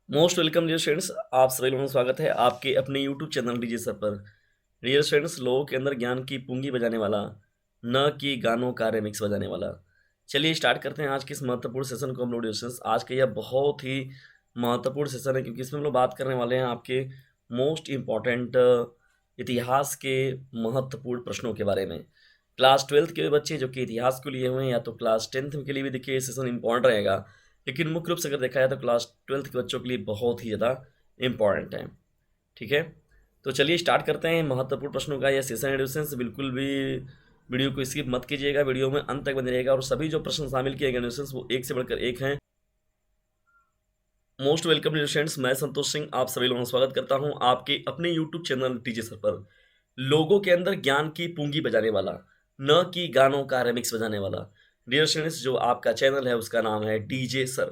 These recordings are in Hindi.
Most welcome dear students. आप सभी लोगों का स्वागत है आपके अपने यूट्यूब चैनल डीजे सर पर। डियर स्टूडेंट्स, लोगों के अंदर ज्ञान की पूंगी बजाने वाला, न कि गानों का रेमिक्स बजाने वाला। चलिए स्टार्ट करते हैं आज के इस महत्वपूर्ण सेशन को। हम लोग डियर आज का यह बहुत ही महत्वपूर्ण सेशन है, क्योंकि इसमें हम लोग बात करने वाले हैं आपके मोस्ट इम्पॉर्टेंट इतिहास के महत्वपूर्ण प्रश्नों के बारे में। क्लास 12th के बच्चे जो कि इतिहास को लिए हुए हैं, या तो क्लास 10th के लिए भी देखिए सेशन इंपॉर्टेंट रहेगा, लेकिन मुख्य रूप से अगर देखा जाए तो क्लास 12th के बच्चों के लिए बहुत ही ज़्यादा इम्पॉर्टेंट है। ठीक है, तो चलिए स्टार्ट करते हैं महत्वपूर्ण प्रश्नों का यह सेशन एडिशंस। बिल्कुल भी वीडियो को स्किप मत कीजिएगा, वीडियो में अंत तक बने रहेगा, और सभी जो प्रश्न शामिल किए गए एडिशंस वो एक से बढ़कर एक हैं। मोस्ट वेलकम स्टूडेंट्स, मैं संतोष सिंह आप सभी लोगों का स्वागत करता हूं आपके अपने यूट्यूब चैनल टीजे सर पर। लोगों के अंदर ज्ञान की पूंगी बजाने वाला, न कि गानों का रेमिक्स बजाने वाला। डियर स्टूडेंट्स, जो आपका चैनल है उसका नाम है डीजे सर।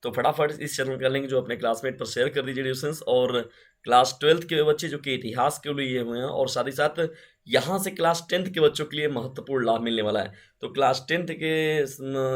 तो फटाफट इस चैनल का लिंक जो अपने क्लासमेट पर शेयर कर दीजिए डियर स्टूडेंट्स। और क्लास 12th के बच्चे जो कि इतिहास के लिए हुए हैं, और साथ ही साथ यहाँ से क्लास 10th के बच्चों के लिए महत्वपूर्ण लाभ मिलने वाला है। तो क्लास 10th के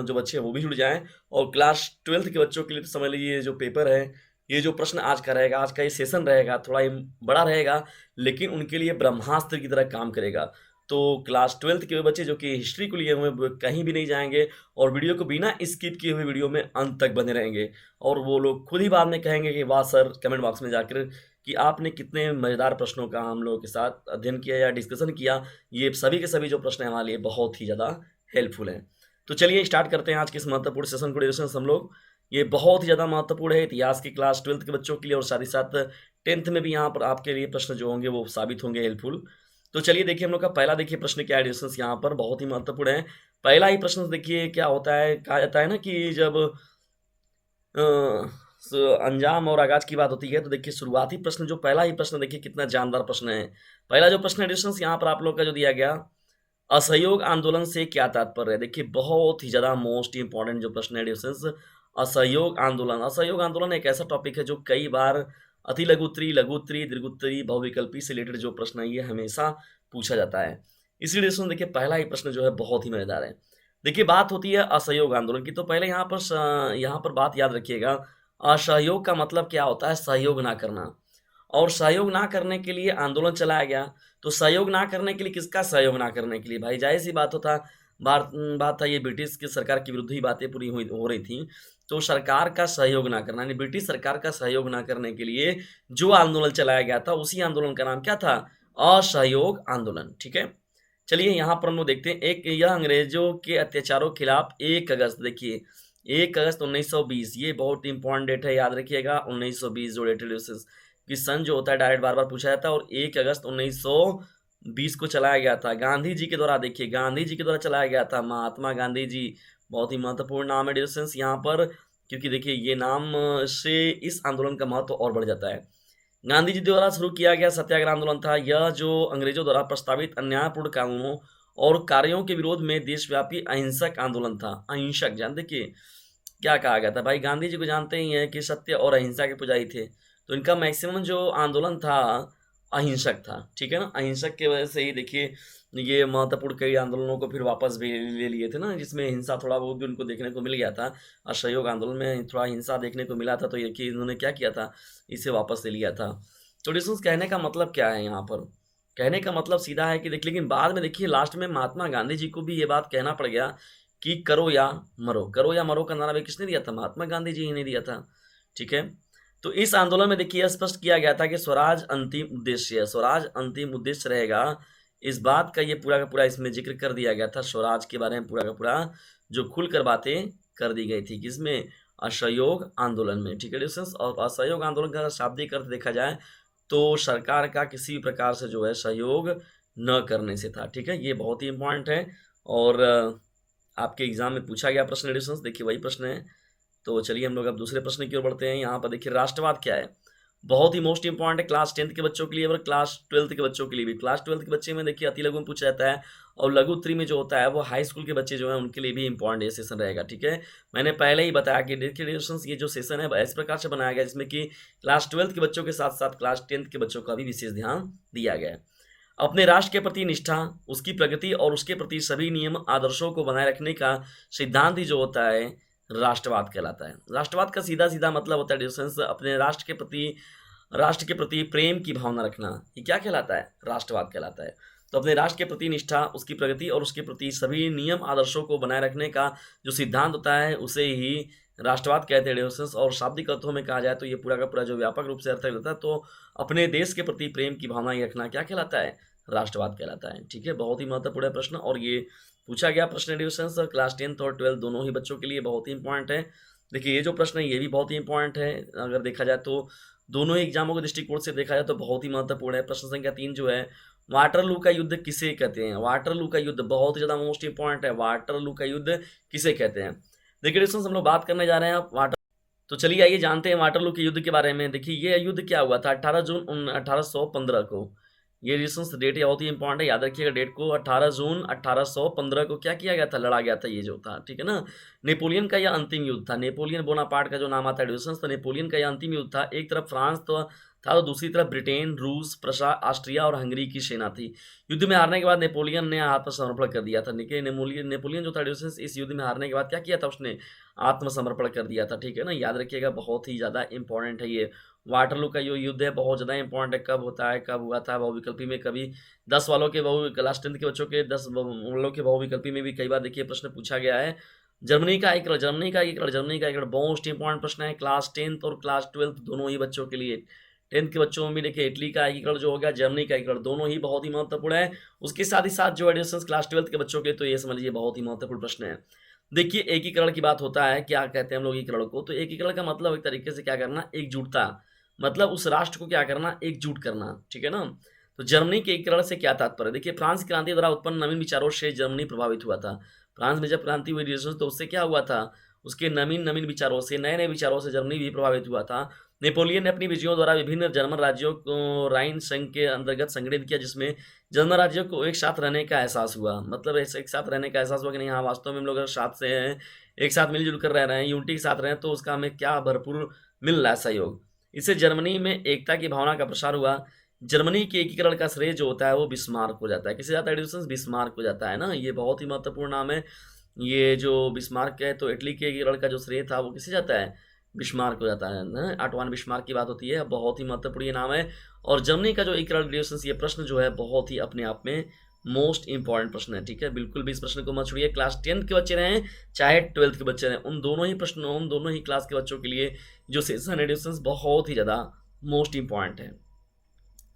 जो बच्चे हैं वो भी जुड़ जाएं, और क्लास 12th के बच्चों के लिए तो समझ लीजिए जो पेपर है, ये जो प्रश्न आज का रहेगा, आज का ये सेशन रहेगा, थोड़ा ये बड़ा रहेगा, लेकिन उनके लिए ब्रह्मास्त्र की तरह काम करेगा। तो क्लास 12th के बच्चे जो कि हिस्ट्री को लिए हुए हैं, वो कहीं भी नहीं जाएंगे, और वीडियो को बिना स्किप किए हुए वीडियो में अंत तक बने रहेंगे। और वो लोग खुद ही बाद में कहेंगे कि वाह सर, कमेंट बॉक्स में जाकर, कि आपने कितने मज़ेदार प्रश्नों का हम लोगों के साथ अध्ययन किया या डिस्कशन किया। ये सभी के सभी जो प्रश्न हैं हमारे लिए बहुत ही ज़्यादा हेल्पफुल हैं। तो चलिए स्टार्ट करते हैं आज के इस महत्वपूर्ण सेशन को डिस्कशन हम लोग। ये बहुत ही ज़्यादा महत्वपूर्ण है इतिहास की क्लास 12th के बच्चों के लिए, और साथ ही साथ 10th में भी यहाँ पर आपके लिए प्रश्न जो होंगे वो साबित होंगे हेल्पफुल। तो चलिए देखिए हम लोग का पहला देखिए प्रश्न क्या है डिस्कशन, यहाँ पर बहुत ही महत्वपूर्ण है। पहला ही प्रश्न देखिए क्या होता है, कहा जाता है ना कि जब अ, अंजाम और आगाज की बात होती है, तो देखिए शुरुआती प्रश्न जो पहला ही प्रश्न देखिए कितना जानदार प्रश्न है। पहला जो प्रश्न एडिशन यहाँ पर आप लोग का जो दिया गया, असहयोग आंदोलन से क्या तात्पर्य है। देखिए बहुत ही ज़्यादा मोस्ट इंपॉर्टेंट जो प्रश्न है एडिशन, असहयोग आंदोलन। असहयोग आंदोलन एक ऐसा टॉपिक है जो कई बार अति लघुत्तरी, लघुत्तरी, दीर्घोत्तरी, बहुविकल्पी से रिलेटेड जो प्रश्न है ये हमेशा पूछा जाता है। इसी एडिशन देखिए पहला ही प्रश्न जो है बहुत ही मजेदार है। देखिए बात होती है असहयोग आंदोलन की, तो पहले यहाँ पर बात याद रखिएगा, असहयोग का मतलब क्या होता है, सहयोग ना करना। और सहयोग ना करने के लिए आंदोलन चलाया गया। तो सहयोग ना करने के लिए, किसका सहयोग ना करने के लिए, भाई जाहिर सी बात होता, बात था, ये ब्रिटिश की सरकार के विरुद्ध ही बातें पूरी हुई हो रही थी। तो सरकार का सहयोग ना करना, यानी ब्रिटिश सरकार का सहयोग ना करने के लिए जो आंदोलन चलाया गया था, उसी आंदोलन का नाम क्या था, असहयोग आंदोलन। ठीक है, चलिए यहाँ पर हम लोग देखते हैं, एक यह अंग्रेजों के अत्याचारों के खिलाफ 1 अगस्त, देखिए 1 अगस्त 1920, ये बहुत इंपॉर्टेंट डेट है, याद रखिएगा 1920 जो डेट है, कि सन जो होता है डायरेक्ट बार बार पूछा जाता है, और 1 अगस्त 1920 को चलाया गया था गांधी जी के द्वारा। देखिए गांधी जी के द्वारा चलाया गया था, महात्मा गांधी जी। बहुत ही महत्वपूर्ण नाम है डिस्टेंस यहाँ पर, क्योंकि देखिए ये नाम से इस आंदोलन का महत्व और बढ़ जाता है। गांधी जी द्वारा शुरू किया गया सत्याग्रह आंदोलन था यह, जो अंग्रेजों द्वारा प्रस्तावित अन्यायपूर्ण कानूनों और कार्यों के विरोध में देशव्यापी अहिंसक आंदोलन था। अहिंसक, जान देखिए क्या कहा गया था, भाई गांधी जी को जानते ही हैं कि सत्य और अहिंसा के पुजारी थे। तो इनका मैक्सिमम जो आंदोलन था अहिंसक था। ठीक है ना, अहिंसक की वजह से ही देखिए ये महत्वपूर्ण कई आंदोलनों को फिर वापस भी ले लिए थे ना, जिसमें हिंसा थोड़ा बहुत भी उनको देखने को मिल गया था। असहयोग आंदोलन में थोड़ा हिंसा देखने को मिला था, तो ये कि इन्होंने क्या किया था, इसे वापस ले लिया था। तो डिस्टेंस कहने का मतलब क्या है यहाँ पर, कहने का मतलब सीधा है कि देखिए, लेकिन बाद में देखिए लास्ट में महात्मा गांधी जी को भी ये बात कहना पड़ गया कि करो या मरो। करो या मरो का नारा भी किसने दिया था, महात्मा गांधी जी ही ने दिया था। ठीक है, तो इस आंदोलन में देखिए स्पष्ट किया गया था कि स्वराज अंतिम उद्देश्य है, स्वराज अंतिम उद्देश्य रहेगा। इस बात का ये पूरा का पूरा इसमें जिक्र कर दिया गया था, स्वराज के बारे में पूरा का पूरा जो खुलकर बातें कर दी गई थी, किसमें, असहयोग आंदोलन में। ठीक है डिस्टेंस, और असहयोग आंदोलन का शाब्दिक अर्थ देखा जाए तो सरकार का किसी भी प्रकार से जो है सहयोग न करने से था। ठीक है, ये बहुत ही इंपॉर्टेंट है, और आपके एग्जाम में पूछा गया प्रश्न एडिशंस, देखिए वही प्रश्न है। तो चलिए हम लोग अब दूसरे प्रश्न की ओर बढ़ते हैं। यहाँ पर देखिए राष्ट्रवाद क्या है, बहुत ही मोस्ट इंपॉर्टेंट है क्लास 10th के बच्चों के लिए और क्लास 12th के बच्चों के लिए भी। क्लास 12th के बच्चे में देखिए अति लघु में पूछा जाता है, और लघु उत्तरी में जो होता है वो हाई स्कूल के बच्चे जो है उनके लिए भी इंपॉर्टेंट ये सेशन रहेगा। ठीक है, मैंने पहले ही बताया कि देखिए ये जो सेशन है इस प्रकार से बनाया गया जिसमें कि क्लास 12th के बच्चों के साथ साथ क्लास 10th के बच्चों का भी विशेष ध्यान दिया गया है। अपने राष्ट्र के प्रति निष्ठा, उसकी प्रगति और उसके प्रति सभी नियम आदर्शों को बनाए रखने का सिद्धांत ही जो होता है राष्ट्रवाद कहलाता है। राष्ट्रवाद का सीधा-सीधा मतलब होता है डियर स्टूडेंट्स अपने राष्ट्र के प्रति प्रेम की भावना रखना। ये क्या कहलाता है? राष्ट्रवाद कहलाता है। तो अपने राष्ट्र के प्रति निष्ठा, उसकी प्रगति और उसके प्रति सभी नियम आदर्शों को बनाए रखने का जो सिद्धांत होता है उसे ही राष्ट्रवाद कहते हैं डियर स्टूडेंट्स। और शाब्दिक अर्थों में कहा जाए तो ये पूरा का पूरा जो व्यापक रूप से अर्थ लेता है तो अपने देश के प्रति प्रेम की भावना ये रखना क्या कहलाता है? राष्ट्रवाद कहलाता है। ठीक है, बहुत ही महत्वपूर्ण प्रश्न और ये पूछा गया प्रश्न है डियर स्टूडेंट्स क्लास 10th और 12th दोनों ही बच्चों के लिए बहुत ही इंपॉर्टेंट है। देखिए ये जो प्रश्न है ये भी बहुत ही इंपॉर्टेंट है। अगर देखा जाए तो दोनों ही एग्जामों के दृष्टिकोण से देखा जाए तो बहुत ही महत्वपूर्ण है। प्रश्न संख्या 3 जो है, वाटरलू का युद्ध किसे कहते हैं? वाटरलू का युद्ध बहुत ही ज़्यादा मोस्ट इंपॉर्टेंट है। वाटरलू का युद्ध किसे कहते हैं? देखिए दोस्तों हम लोग बात करने जा रहे हैं वाटर तो चलिए आइए जानते हैं वाटरलू के युद्ध के बारे में। देखिए ये युद्ध क्या हुआ था 18 जून 1815 को। ये रिसेंस डेट बहुत ही इंपॉर्टेंट है, याद रखिएगा डेट को। 18 जून 1815 को क्या किया गया था? लड़ा गया था ये जो था, ठीक है ना। नेपोलियन का यह अंतिम युद्ध था। नेपोलियन बोनापार्ट का जो नाम आता है डिविजन्स, तो नेपोलियन का यह अंतिम युद्ध था। एक तरफ फ्रांस तो था तो दूसरी तरफ ब्रिटेन, रूस, प्रशा, ऑस्ट्रिया और हंगरी की सेना थी। युद्ध में हारने के बाद नेपोलियन ने आत्मसमर्पण कर दिया था। नेपोलियन जो था डिविजन्स इस युद्ध में हारने के बाद क्या किया था? उसने आत्मसमर्पण कर दिया था, ठीक है ना। याद रखिएगा बहुत ही ज़्यादा इंपॉर्टेंट है ये। वाटरलू का जो युद्ध है बहुत ज़्यादा इंपॉर्टेंट है। कब होता है, कब हुआ था? बहुविकल्पी में कभी 10 वालों के क्लास 10 के बच्चों के 10 वालों के बहुविकल्पी में भी कई बार देखिए प्रश्न पूछा गया है। जर्मनी का एक मोस्ट इंपॉर्टेंट प्रश्न है क्लास 10th और क्लास 12th दोनों ही बच्चों के लिए। 10th के बच्चों में भी देखिए इटली का एकीकरण जो हो गया, जर्मनी का एकीकरण, दोनों ही बहुत ही महत्वपूर्ण है। उसके साथ ही साथ जो एडिशंस क्लास 12th के बच्चों के, तो ये समझ लीजिए बहुत ही महत्वपूर्ण प्रश्न है। देखिए एकीकरण की बात होता है, क्या कहते हैं हम लोग एकीकरण को? तो एकीकरण का मतलब एक तरीके से क्या करना, एकजुटता, मतलब उस राष्ट्र को क्या करना, एकजुट करना, ठीक है ना। तो जर्मनी के एकीकरण से क्या तात्पर्य? देखिए फ्रांस की क्रांति द्वारा उत्पन्न नवीन विचारों से जर्मनी प्रभावित हुआ था। फ्रांस में जब क्रांति हुई तो उससे क्या हुआ था? उसके नवीन नवीन विचारों से, नए नए विचारों से जर्मनी भी प्रभावित हुआ था। नेपोलियन ने अपनी विजयों द्वारा विभिन्न जर्मन राज्यों को राइन संघ के अंतर्गत संगठित किया, जिसमें जर्मन राज्यों को एक साथ रहने का एहसास हुआ। मतलब ऐसे एक साथ रहने का एहसास हुआ कि नहीं, हाँ वास्तव में हम लोग अगर साथ से हैं, एक साथ मिलजुल कर रह रहे हैं, यूनिटी के साथ रहे हैं, तो उसका हमें क्या भरपूर मिल रहा है सहयोग। इससे जर्मनी में एकता की भावना का प्रसार हुआ। जर्मनी के एकीकरण का श्रेय जो होता है वो बिस्मार्क हो जाता है। किसे जाता है एडिशंस? बिस्मार्क हो जाता है ना। ये बहुत ही महत्वपूर्ण नाम है। ये जो बिस्मार्क है तो इटली के एकीकरण का जो श्रेय था वो किसे जाता है? बिस्मार्क हो जाता है ना। आटवान बिस्मार्क की बात होती है, बहुत ही महत्वपूर्ण ये नाम है। और जर्मनी का जो एकीकरण रिलेशंस, ये प्रश्न जो है बहुत ही अपने आप में मोस्ट इंपॉर्टेंट प्रश्न है, ठीक है। बिल्कुल भी इस प्रश्न को मत छोड़िए। क्लास 10th के बच्चे रहें चाहे 12th के बच्चे रहें, उन दोनों ही क्लास के बच्चों के लिए जो सेशन एडिशंस बहुत ही ज़्यादा मोस्ट इंपॉर्टेंट है।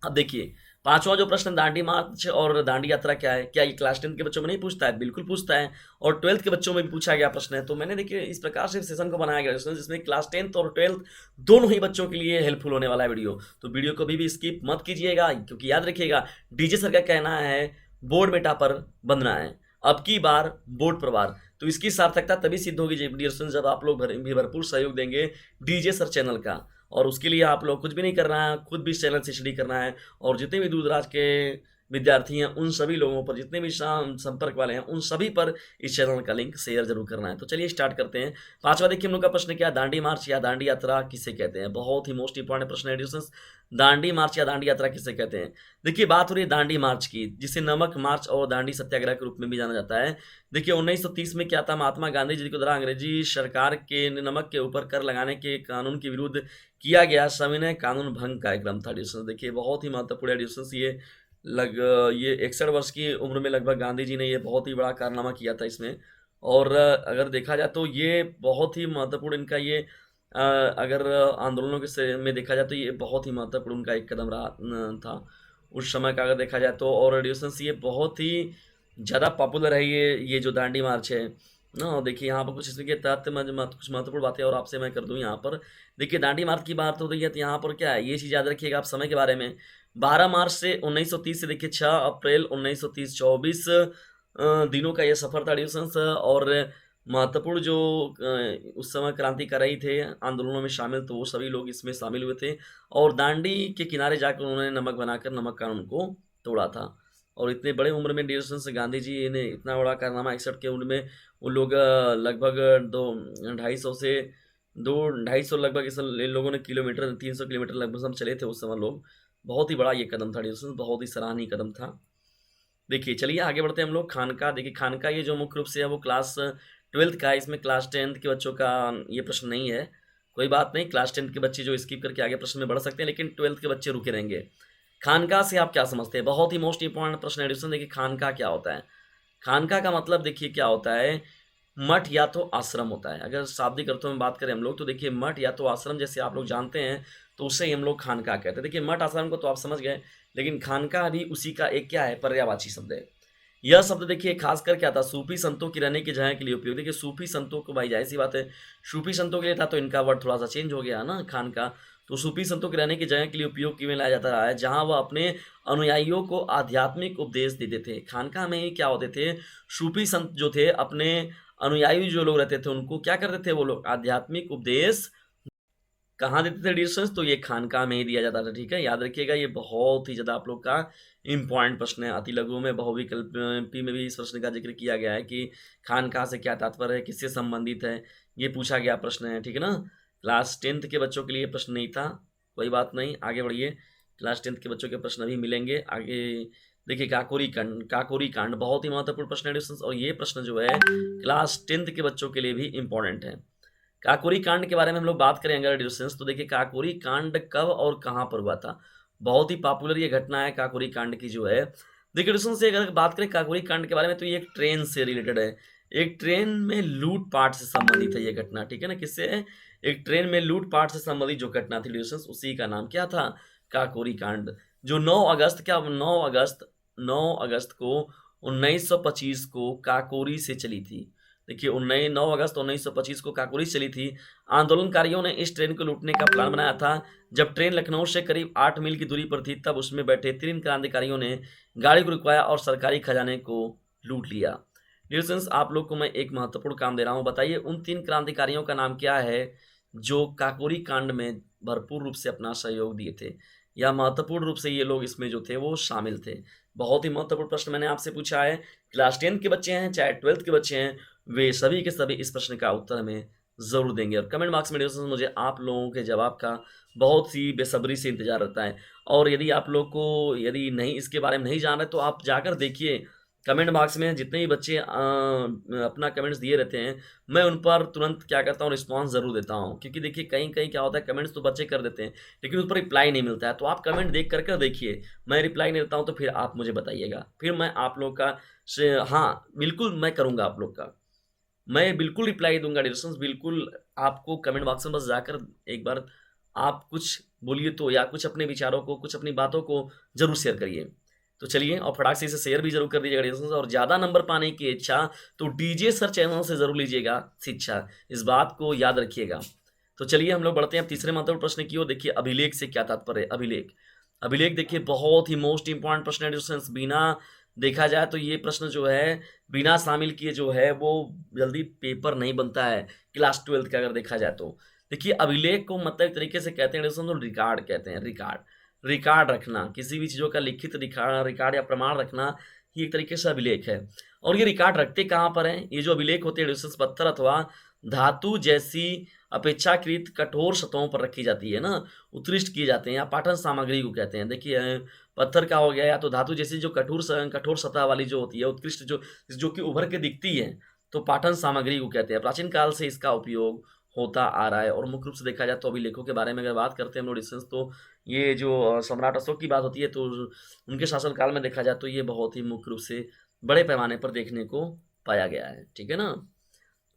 अब देखिए पांचवा जो प्रश्न, दांडी मार्च और दांडी यात्रा क्या है? क्या ये क्लास 10th के बच्चों में नहीं पूछता है? बिल्कुल पूछता है, और 12th के बच्चों में भी पूछा गया प्रश्न है। तो मैंने देखिए इस प्रकार से सेशन को बनाया गया जिसमें क्लास 10th और 12th दोनों ही बच्चों के लिए हेल्पफुल होने वाला है वीडियो। तो वीडियो को भी स्किप मत कीजिएगा, क्योंकि याद रखिएगा डीजे सर का कहना है बोर्ड बेटा पर बंधना है, अब की बार बोर्ड पर वार। तो इसकी सार्थकता तभी सिद्ध होगी जब आप लोग भरपूर सहयोग देंगे डीजे सर चैनल का। और उसके लिए आप लोग कुछ भी नहीं करना है, खुद भी इस चैनल से स्टडी करना है, और जितने भी दूर दराज के विद्यार्थी हैं उन सभी लोगों पर, जितने भी संपर्क वाले हैं उन सभी पर इस चैनल का लिंक शेयर जरूर करना है। तो चलिए स्टार्ट करते हैं। पांचवा देखिए हम लोग का प्रश्न क्या, दांडी मार्च या दांडी यात्रा किसे कहते हैं? बहुत ही मोस्ट इंपॉर्टेंट प्रश्न है एडिशंस। दांडी मार्च या दांडी यात्रा किसे कहते हैं? देखिए बात हो रही है दांडी मार्च की, जिसे नमक मार्च और दांडी सत्याग्रह के रूप में भी जाना जाता है। देखिए 1930 में क्या था, महात्मा गांधी जी के द्वारा अंग्रेजी सरकार के नमक के ऊपर कर लगाने के कानून के विरुद्ध किया गया सविनय कानून भंग कार्यक्रम था एडिशंस। देखिए बहुत ही महत्वपूर्ण एडिशंस। ये 61 वर्ष की उम्र में लगभग गांधी जी ने ये बहुत ही बड़ा कारनामा किया था इसमें। और अगर देखा जाए तो ये बहुत ही महत्वपूर्ण इनका ये अगर आंदोलनों के में देखा जाए तो ये बहुत ही महत्वपूर्ण उनका एक कदम रहा था उस समय का, अगर देखा जाए तो। और एडिशंस ये बहुत ही ज़्यादा पॉपुलर है ये जो दांडी मार्च है ना। देखिए यहाँ पर कुछ इसमें के तहत कुछ महत्वपूर्ण बातें और आपसे मैं कर दूँ यहाँ पर। देखिए दांडी मार्च की बात हो रही है तो यहाँ पर क्या है, ये चीज़ याद रखिएगा आप समय के बारे में। 12 मार्च से 1930 से देखिए 6 अप्रैल 1930 24 दिनों का ये सफ़र था एडिशंस। और महत्वपूर्ण जो उस समय क्रांतिकारी थे आंदोलनों में शामिल, तो वो सभी लोग इसमें शामिल हुए थे। और दांडी के किनारे जाकर उन्होंने नमक बनाकर नमक कानून को तोड़ा था। और इतने बड़े उम्र में एडिशंस गांधी जी ने इतना बड़ा कारनामा 61 के उम्र में, वो लोग लगभग 250 लगभग इस लोगों ने किलोमीटर 300 किलोमीटर लगभग हम चले थे उस समय लोग। बहुत ही बड़ा ये कदम था एडिशंस, बहुत ही सराहनीय कदम था। देखिए चलिए आगे बढ़ते हैं हम लोग। खानका, देखिए खानका ये जो मुख्य रूप से है वो क्लास 12th का है, इसमें क्लास 10th के बच्चों का ये प्रश्न नहीं है। कोई बात नहीं, क्लास 10th के बच्चे जो स्किप करके आगे प्रश्न में बढ़ सकते हैं, लेकिन 12th के बच्चे रुके रहेंगे। खानका से आप क्या समझते हैं? बहुत ही मोस्ट इंपॉर्टेंट प्रश्न एडिशन। देखिए खानका क्या होता है? खानका का मतलब देखिए क्या होता है, मठ या तो आश्रम होता है। अगर शाब्दिक अर्थों में बात करें हम लोग तो देखिए मठ या तो आश्रम जैसे आप लोग जानते हैं, तो उससे ही हम लोग खानका कहते हैं। देखिए मठ आश्रम को तो आप समझ गए, लेकिन खानका भी उसी का एक क्या है, पर्यायवाची शब्द है। यह शब्द देखिए खासकर क्या था, सूफी संतों की रहने की जगह के लिए उपयोग। देखिए सूफी संतों को, भाई जाहिर सी बात है सूफी संतों के लिए था, तो इनका वर्ड थोड़ा सा चेंज हो गया ना खानका। तो सूफी संतों के रहने की जगह के लिए उपयोग किए लाया जाता रहा है, जहाँ वह अपने अनुयायियों को आध्यात्मिक उपदेश देते थे। खानका में ही क्या होते थे, सूफी संत जो थे अपने अनुयायी जो लोग रहते थे उनको क्या करते थे, वो लोग आध्यात्मिक उपदेश कहाँ देते थे डिस्टेंस, तो ये खानका में ही दिया जाता था। ठीक है, याद रखिएगा, ये बहुत ही ज़्यादा आप लोग का इम्पॉर्टेंट प्रश्न है। अति लघु में बहुविकल्पी में भी इस प्रश्न का जिक्र किया गया है कि खानका से क्या तात्पर्य है, किससे संबंधित है, ये पूछा गया प्रश्न है। ठीक है ना, क्लास 10th के बच्चों के लिए प्रश्न नहीं था, कोई बात नहीं, आगे बढ़िए। क्लास 10th के बच्चों के प्रश्न अभी मिलेंगे आगे। देखिए काकोरी कांड बहुत ही महत्वपूर्ण प्रश्न है डिस्टेंस, और ये प्रश्न जो है क्लास 10th के बच्चों के लिए भी इम्पोर्टेंट है। काकोरी कांड के बारे में हम लोग बात करें अगर डिस्टेंस, तो देखिए काकोरी कांड कब और कहाँ पर हुआ था। बहुत ही पॉपुलर ये घटना है काकोरी कांड की जो है। देखिए डिस्टेंस से अगर बात करें काकोरी कांड के बारे में, तो ये एक ट्रेन से रिलेटेड है। एक ट्रेन में लूटपाट से संबंधित है ये घटना। ठीक है ना, किससे है, एक ट्रेन में लूटपाट से संबंधित जो घटना थी डिस्टेंस, उसी का नाम क्या था, काकोरी कांड। जो 9 अगस्त को 1925 को काकोरी से चली थी। देखिए 9 अगस्त 1925 को काकोरी चली थी। आंदोलनकारियों ने इस ट्रेन को लूटने का प्लान बनाया था। जब ट्रेन लखनऊ से करीब 8 मील की दूरी पर थी, तब उसमें बैठे 3 क्रांतिकारियों ने गाड़ी को रुकवाया और सरकारी खजाने को लूट लिया। डियर फ्रेंड्स, आप लोग को मैं एक महत्वपूर्ण काम दे रहा हूँ, बताइए उन 3 क्रांतिकारियों का नाम क्या है जो काकोरी कांड में भरपूर रूप से अपना सहयोग दिए थे, या महत्वपूर्ण रूप से ये लोग इसमें जो थे वो शामिल थे। बहुत ही महत्वपूर्ण प्रश्न मैंने आपसे पूछा है। क्लास 10 के बच्चे हैं चाहे 12th के बच्चे हैं, वे सभी के सभी इस प्रश्न का उत्तर हमें ज़रूर देंगे, और कमेंट बॉक्स में डिस्कशन मुझे आप लोगों के जवाब का बहुत ही बेसब्री से इंतजार रहता है। और यदि आप लोग को यदि नहीं इसके बारे में नहीं जान रहे, तो आप जाकर देखिए कमेंट बॉक्स में जितने भी बच्चे अपना कमेंट्स दिए रहते हैं, मैं उन पर तुरंत क्या करता हूँ, रिस्पॉन्स ज़रूर देता हूँ। क्योंकि देखिए कहीं कहीं क्या होता है, कमेंट्स तो बच्चे कर देते हैं लेकिन उस पर रिप्लाई नहीं मिलता है। तो आप कमेंट देख कर देखिए, मैं रिप्लाई नहीं देता हूँ तो फिर आप मुझे बताइएगा, फिर मैं आप लोग का हाँ बिल्कुल मैं करूँगा, आप लोग का मैं बिल्कुल रिप्लाई दूंगा डिस्टेंस, बिल्कुल। आपको कमेंट बॉक्स में बस जाकर एक बार आप कुछ बोलिए तो, या कुछ अपने विचारों को, कुछ अपनी बातों को जरूर शेयर करिए। तो चलिए, और फटाक से इसे शेयर भी जरूर कर दीजिएगा डिस्टेंस। और ज़्यादा नंबर पाने की इच्छा तो डीजे सर चैनल से जरूर लीजिएगा शिक्षा, इस बात को याद रखिएगा। तो चलिए हम लोग बढ़ते हैं अब तीसरे महत्वपूर्ण प्रश्न की ओर। देखिए अभिलेख से क्या तात्पर्य है, अभिलेख। अभिलेख देखिए बहुत ही मोस्ट इंपॉर्टेंट प्रश्न है डिस्टेंस। बिना देखा जाए तो ये प्रश्न जो है बिना शामिल किए जो है वो जल्दी पेपर नहीं बनता है क्लास 12th का अगर देखा जाए तो। देखिए अभिलेख को मतलब एक तरीके से कहते हैं तो रिकॉर्ड कहते हैं, रिकॉर्ड रखना, किसी भी चीज़ों का लिखित रिकॉर्ड या प्रमाण रखना, ये एक तरीके से अभिलेख है। और ये रिकॉर्ड रखते कहाँ पर हैं, ये जो अभिलेख होते हैं पत्थर अथवा धातु जैसी अपेक्षाकृत कठोर सतहों पर रखी जाती है ना, उत्कृष्ट किए जाते हैं, या पाठन सामग्री को कहते हैं। देखिए पत्थर का हो गया, या तो धातु जैसी जो कठोर सतह वाली जो होती है, उत्कृष्ट जो जो कि उभर के दिखती है, तो पाठन सामग्री को कहते हैं। प्राचीन काल से इसका उपयोग होता आ रहा है। और मुख्य रूप से देखा जाए तो अभिलेखों के बारे में अगर बात करते हैं हम लोग डिस्टेंस, तो ये जो सम्राट अशोक की बात होती है, तो उनके शासनकाल में देखा जाए तो ये बहुत ही मुख्य रूप से बड़े पैमाने पर देखने को पाया गया है। ठीक है ना,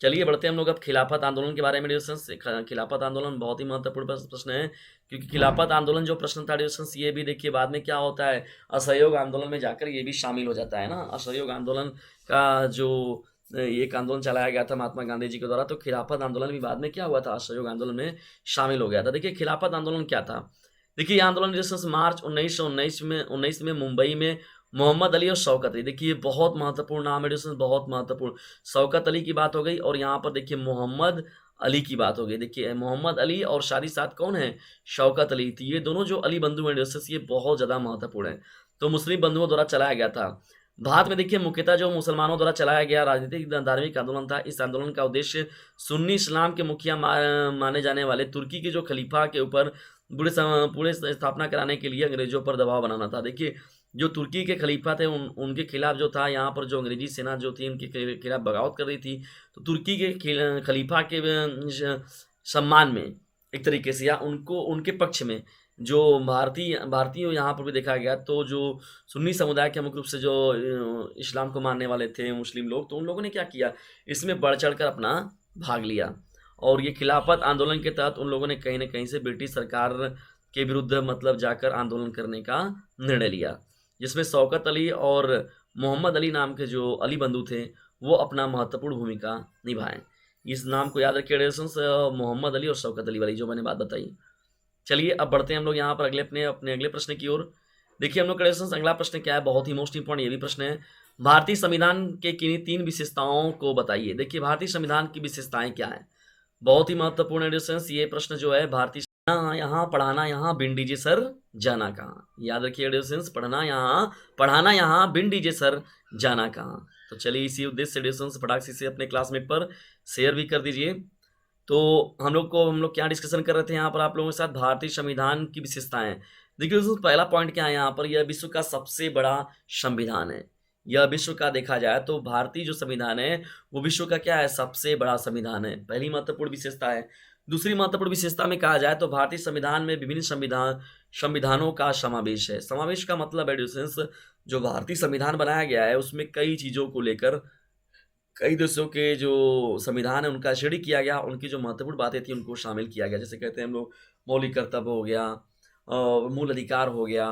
चलिए बढ़ते हैं हम लोग अब खिलाफत आंदोलन के बारे में डिस्कस। खिलाफत आंदोलन बहुत ही महत्वपूर्ण प्रश्न है, क्योंकि खिलाफत आंदोलन जो प्रश्न था डिस्कस, ये भी देखिए बाद में क्या होता है, असहयोग आंदोलन में जाकर ये भी शामिल हो जाता है ना। असहयोग आंदोलन का जो एक आंदोलन चलाया गया था महात्मा गांधी जी के द्वारा, तो खिलाफत आंदोलन भी बाद में क्या हुआ था, असहयोग आंदोलन में शामिल हो गया था। देखिए खिलाफत आंदोलन क्या था, देखिए ये आंदोलन डिस्कस मार्च 1919 में मुंबई में मोहम्मद अली और शौकत अली, देखिए ये बहुत महत्वपूर्ण नाम है डिस्टेंस, बहुत महत्वपूर्ण। शौकत अली की बात हो गई, और यहाँ पर देखिए मोहम्मद अली की बात हो गई। देखिए मोहम्मद अली और साथ ही साथ कौन है, शौकत अली थी। ये दोनों जो अली बंधु हैं डिस्टेंस, ये बहुत ज़्यादा महत्वपूर्ण है। तो मुस्लिम बंधुओं द्वारा चलाया गया था। भारत में देखिए मुख्यतः जो मुसलमानों द्वारा चलाया गया राजनीतिक धार्मिक आंदोलन था। इस आंदोलन का उद्देश्य सुन्नी इस्लाम के मुखिया माने जाने वाले तुर्की के जो खलीफा के ऊपर पूरे स्थापना कराने के लिए अंग्रेजों पर दबाव बनाना था। देखिए जो तुर्की के खलीफा थे उनके खिलाफ जो था यहाँ पर जो अंग्रेजी सेना जो थी उनके खिलाफ बगावत कर रही थी, तो तुर्की के खलीफा के सम्मान में एक तरीके से, या उनको उनके पक्ष में जो भारतीय यहाँ पर भी देखा गया, तो जो सुन्नी समुदाय के मुख्य रूप से जो इस्लाम को मानने वाले थे मुस्लिम लोग, तो उन लोगों ने क्या किया, इसमें बढ़ चढ़ कर अपना भाग लिया। और ये खिलाफत आंदोलन के तहत उन लोगों ने कहीं न कहीं से ब्रिटिश सरकार के विरुद्ध मतलब जाकर आंदोलन करने का निर्णय लिया, जिसमें शौकत अली और मोहम्मद अली नाम के जो अली बंधु थे, वो अपना महत्वपूर्ण भूमिका निभाएँ। इस नाम को याद रखिए डियर्स, मोहम्मद अली और शौकत अली वाली जो मैंने बात बताई। चलिए अब बढ़ते हैं हम लोग यहाँ पर अपने अगले प्रश्न की ओर। देखिए हम लोग का डियर्स अगला प्रश्न क्या है, बहुत ही मोस्ट इंपॉर्टेंट ये भी प्रश्न है। भारतीय संविधान के किन्हीं 3 विशेषताओं को बताइए। देखिए भारतीय संविधान की विशेषताएँ क्या हैं? बहुत ही महत्वपूर्ण है डिस्टेंस ये प्रश्न जो है। भारतीय यहाँ पढ़ाना यहाँ बिन डीजे सर जाना कहाँ, याद रखिए डिस्टेंस, पढ़ाना यहाँ बिन डीजे सर जाना कहाँ। तो चलिए इसी उद्देश्य से डिस्टेंस फटाक से अपने क्लासमेट पर शेयर भी कर दीजिए। तो हम लोग क्या डिस्कशन कर रहे थे यहाँ पर आप लोगों के साथ, भारतीय संविधान की विशेषताएं। देखिए दोस्तों पहला पॉइंट क्या है यहाँ पर, यह विश्व का सबसे बड़ा संविधान है। यह विश्व का देखा जाए तो भारतीय जो संविधान है वो विश्व का क्या है, सबसे बड़ा संविधान है, पहली महत्वपूर्ण विशेषता है। दूसरी महत्वपूर्ण विशेषता में कहा जाए तो भारतीय संविधान में विभिन्न संविधानों का समावेश है। समावेश का मतलब है डिस्टेंस, जो भारतीय संविधान बनाया गया है उसमें कई चीज़ों को लेकर कई देशों के जो संविधान है उनका स्टडी किया गया, उनकी जो महत्वपूर्ण बातें थी उनको शामिल किया गया। जैसे कहते हैं हम लोग मौलिक कर्तव्य हो गया, मूल अधिकार हो गया,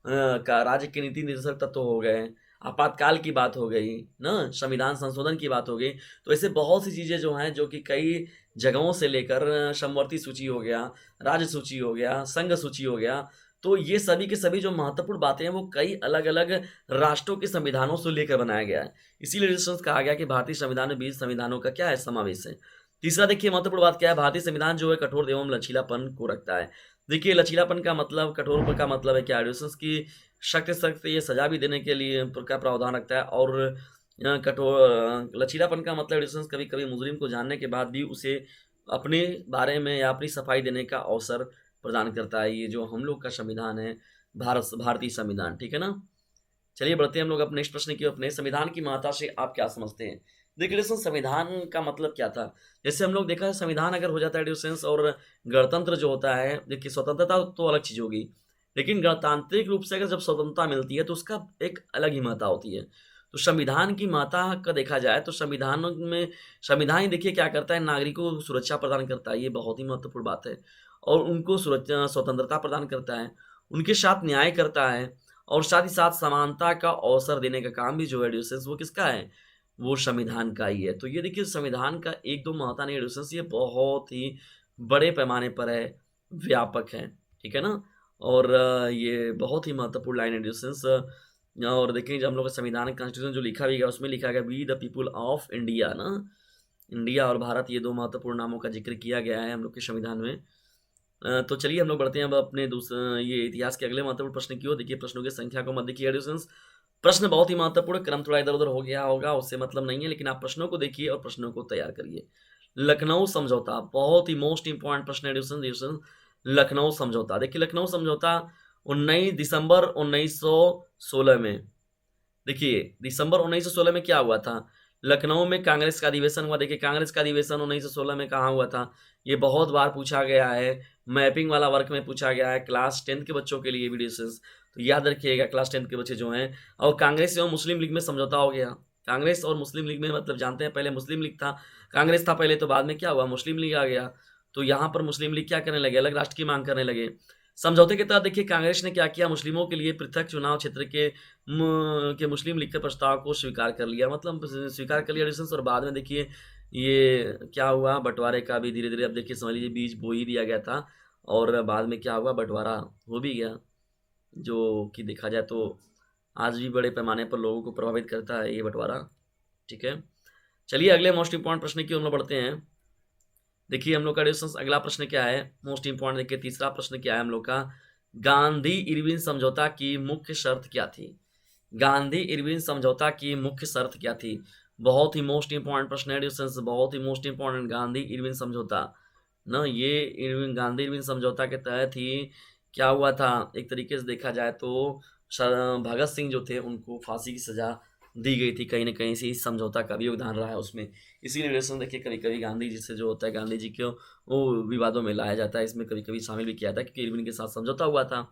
का राज्य के नीति निर्देशक तत्व हो गए, आपातकाल की बात हो गई ना, संविधान संशोधन की बात हो गई। तो ऐसे बहुत सी चीज़ें जो हैं जो कि कई जगहों से लेकर समवर्ती सूची हो गया, राज्य सूची हो गया, संघ सूची हो गया, तो ये सभी के सभी जो महत्वपूर्ण बातें हैं वो कई अलग-अलग राष्ट्रों के संविधानों से लेकर बनाया गया है। इसीलिए रेजिस्टेंस कहा गया कि भारतीय संविधान में 20 संविधानों का क्या है, समावेश है। तीसरा देखिए महत्वपूर्ण बात क्या है, भारतीय संविधान जो है कठोर एवं लचीलापन को रखता है। देखिए लचीलापन का मतलब, कठोर का मतलब है क्या, रेजिस्टेंस की सख्त से सख्त ये सजा भी देने के लिए का प्रावधान रखता है। और लचीलापन का मतलब रेजिस्टेंस कभी-कभी मुजरिम को जानने के बाद भी उसे अपने बारे में या अपनी सफाई देने का अवसर प्रदान करता है। ये जो हम लोग का संविधान है, भारतीय संविधान, ठीक है ना। चलिए बढ़ते हैं हम लोग अपने नेक्स्ट प्रश्न की ओर। अपने संविधान की महत्ता से आप क्या समझते हैं? देखिए डिस्टेंस संविधान का मतलब क्या था, जैसे हम लोग देखा है संविधान अगर हो जाता है डिस्टेंस, और गणतंत्र जो होता है, देखिए स्वतंत्रता तो अलग चीज़ होगी, लेकिन गणतांत्रिक रूप से अगर जब स्वतंत्रता मिलती है तो उसका एक अलग ही महत्ता होती है। तो संविधान की महत्ता का देखा जाए तो संविधान ही देखिए क्या करता है, नागरिकों को सुरक्षा प्रदान करता है, ये बहुत ही महत्वपूर्ण बात है। और उनको सुरक्षा स्वतंत्रता प्रदान करता है, उनके साथ न्याय करता है, और साथ ही साथ समानता का अवसर देने का काम भी जो है ड्यूसेंस वो किसका है, वो संविधान का ही है। तो ये देखिए संविधान का एक दो महत्ता नहीं है ड्यूसेंस, ये बहुत ही बड़े पैमाने पर है, व्यापक है, ठीक है ना। और ये बहुत ही महत्वपूर्ण लाइन है ड्यूसेंस। और देखिए जब हम लोग का संविधान कॉन्स्टिट्यूशन जो लिखा भी गया उसमें लिखा गया we the people of India ना, इंडिया और भारत, ये दो महत्वपूर्ण नामों का जिक्र किया गया है हम लोग के संविधान में। तो चलिए हम लोग बढ़ते हैं अब अपने ये इतिहास के अगले महत्वपूर्ण प्रश्न की ओर। देखिए प्रश्नों की संख्या को मत देखिए एडिशंस, प्रश्न बहुत ही महत्वपूर्ण, क्रम थोड़ा इधर उधर हो गया होगा उससे मतलब नहीं है, लेकिन आप प्रश्नों को देखिए और प्रश्नों को तैयार करिए। लखनऊ समझौता बहुत ही मोस्ट इंपॉर्टेंट प्रश्न है एडिशन। लखनऊ समझौता, देखिए लखनऊ समझौता 19 दिसंबर 1916 में, देखिए दिसंबर 1916 में क्या हुआ था, लखनऊ में कांग्रेस का अधिवेशन हुआ। देखिए कांग्रेस का अधिवेशन 1916 में कहाँ हुआ था, ये बहुत बार पूछा गया है, मैपिंग वाला वर्क में पूछा गया है, क्लास 10 के बच्चों के लिए वीडियो, तो याद रखिएगा क्लास 10 के बच्चे जो हैं। और कांग्रेस एवं मुस्लिम लीग में समझौता हो गया। कांग्रेस और मुस्लिम लीग में मतलब जानते हैं, पहले मुस्लिम लीग था, कांग्रेस था पहले, तो बाद में क्या हुआ, मुस्लिम लीग आ गया। तो यहाँ पर मुस्लिम लीग क्या करने लगे, अलग राष्ट्र की मांग करने लगे। समझौते के तहत देखिए कांग्रेस ने क्या किया, मुस्लिमों के लिए पृथक चुनाव क्षेत्र के मुस्लिम लीग के प्रस्ताव को स्वीकार कर लिया, मतलब स्वीकार कर लिया डिस्टेंस। और बाद में देखिए ये क्या हुआ, बंटवारे का भी धीरे धीरे, अब देखिए समझ लीजिए बीज बो ही दिया गया था, और बाद में क्या हुआ, बंटवारा हो भी गया, जो कि देखा जाए तो आज भी बड़े पैमाने पर लोगों को प्रभावित करता है ये बंटवारा, ठीक है। चलिए अगले मोस्ट इंपॉर्टेंट प्रश्न की ओर हम लोग बढ़ते हैं। देखिए हम लोग का डिस्टेंस अगला प्रश्न क्या है, मोस्ट इंपॉर्टेंट, देखिए तीसरा प्रश्न क्या है हम लोग का, गांधी इरविन समझौता की मुख्य शर्त क्या थी। गांधी इरविन समझौता की मुख्य शर्त क्या थी, बहुत ही मोस्ट इंपॉर्टेंट प्रश्न है डिस्टेंस, बहुत ही मोस्ट इंपॉर्टेंट, गांधी इरविन समझौता ना, ये गांधी इरविन समझौता के तहत ही क्या हुआ था, एक तरीके से देखा जाए तो भगत सिंह जो थे उनको फांसी की सजा दी गई थी, कहीं ना कहीं से इस समझौता का भी योगदान रहा है उसमें। इसी रिलेशन देखिए कभी कभी गांधी जी से जो होता है, गांधी जी को वो विवादों में लाया जाता है, इसमें कभी कभी शामिल भी किया था क्योंकि इरविन के साथ समझौता हुआ था।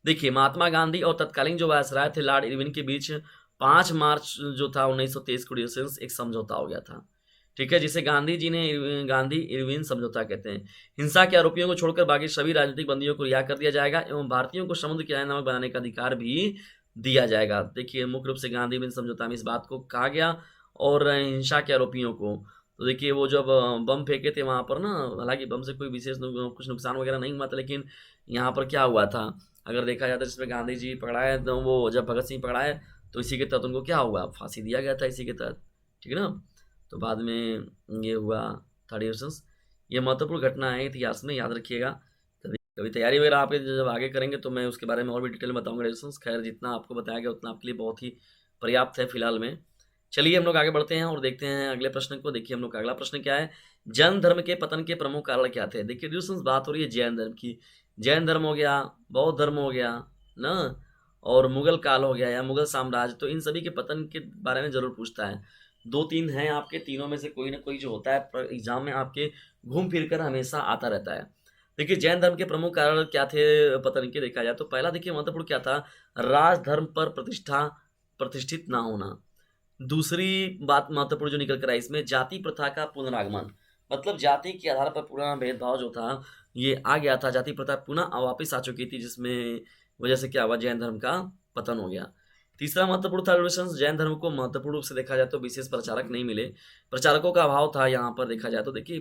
देखिए महात्मा गांधी और तत्कालीन जो वायसराय थे लॉर्ड इरविन के बीच 5 मार्च जो था 1923 को एक समझौता हो गया था, ठीक है, जिसे गांधी जी ने गांधी इरविन समझौता कहते हैं। हिंसा के आरोपियों को छोड़कर बाकी सभी राजनीतिक बंदियों को रिहा कर दिया जाएगा एवं भारतीयों को समुद्र किनारे नमक बनाने का अधिकार भी दिया जाएगा। देखिए मुख्य रूप से गांधी इरविन समझौता में इस बात को कहा गया। और हिंसा के आरोपियों को तो देखिए वो जब बम फेंके थे वहां पर ना, हालांकि बम से कोई विशेष कुछ नुकसान वगैरह नहीं हुआ था, लेकिन यहाँ पर क्या हुआ था अगर देखा जाता है, जिसमें गांधी जी पकड़ाए तो वो जब भगत सिंह पकड़ाए तो इसी के तहत उनको क्या हुआ, फांसी दिया गया था इसी के तहत, ठीक है ना। तो बाद में ये हुआ थर्ड ईयर्स। ये महत्वपूर्ण घटना है इतिहास में, याद रखिएगा। कभी कभी तैयारी वगैरह आप जब आगे करेंगे तो मैं उसके बारे में और भी डिटेल में बताऊंगा डिस्कस। खैर जितना आपको बताया गया उतना आपके लिए बहुत ही पर्याप्त है फिलहाल में। चलिए हम लोग आगे बढ़ते हैं और देखते हैं अगले प्रश्न को। देखिए हम लोग का अगला प्रश्न क्या है, जैन धर्म के पतन के प्रमुख कारण क्या थे। देखिए डिस्कस बात हो रही है जैन धर्म की। जैन धर्म हो गया, बौद्ध धर्म हो गया ना, और मुगल काल हो गया या मुगल साम्राज्य, तो इन सभी के पतन के बारे में जरूर पूछता है। 2-3 हैं आपके, तीनों में से कोई ना कोई जो होता है एग्जाम में आपके घूम फिर कर हमेशा आता रहता है। देखिए जैन धर्म के प्रमुख कारण क्या थे पतन के, देखा जाए तो पहला देखिए महत्वपूर्ण क्या था, राजधर्म पर प्रतिष्ठित ना होना। दूसरी बात महत्वपूर्ण जो निकल कर आई इसमें, जाति प्रथा का पुनरागमन, मतलब जाति के आधार पर पूरा भेदभाव जो था ये आ गया था, जाति प्रथा पुनः वापिस आ चुकी थी, जिसमें वजह से क्या हुआ, जैन धर्म का पतन हो गया। तीसरा महत्वपूर्ण था रिलेशन, जैन धर्म को महत्वपूर्ण रूप से देखा जाए तो विशेष प्रचारक नहीं मिले, प्रचारकों का अभाव था यहाँ पर देखा जाए तो। देखिए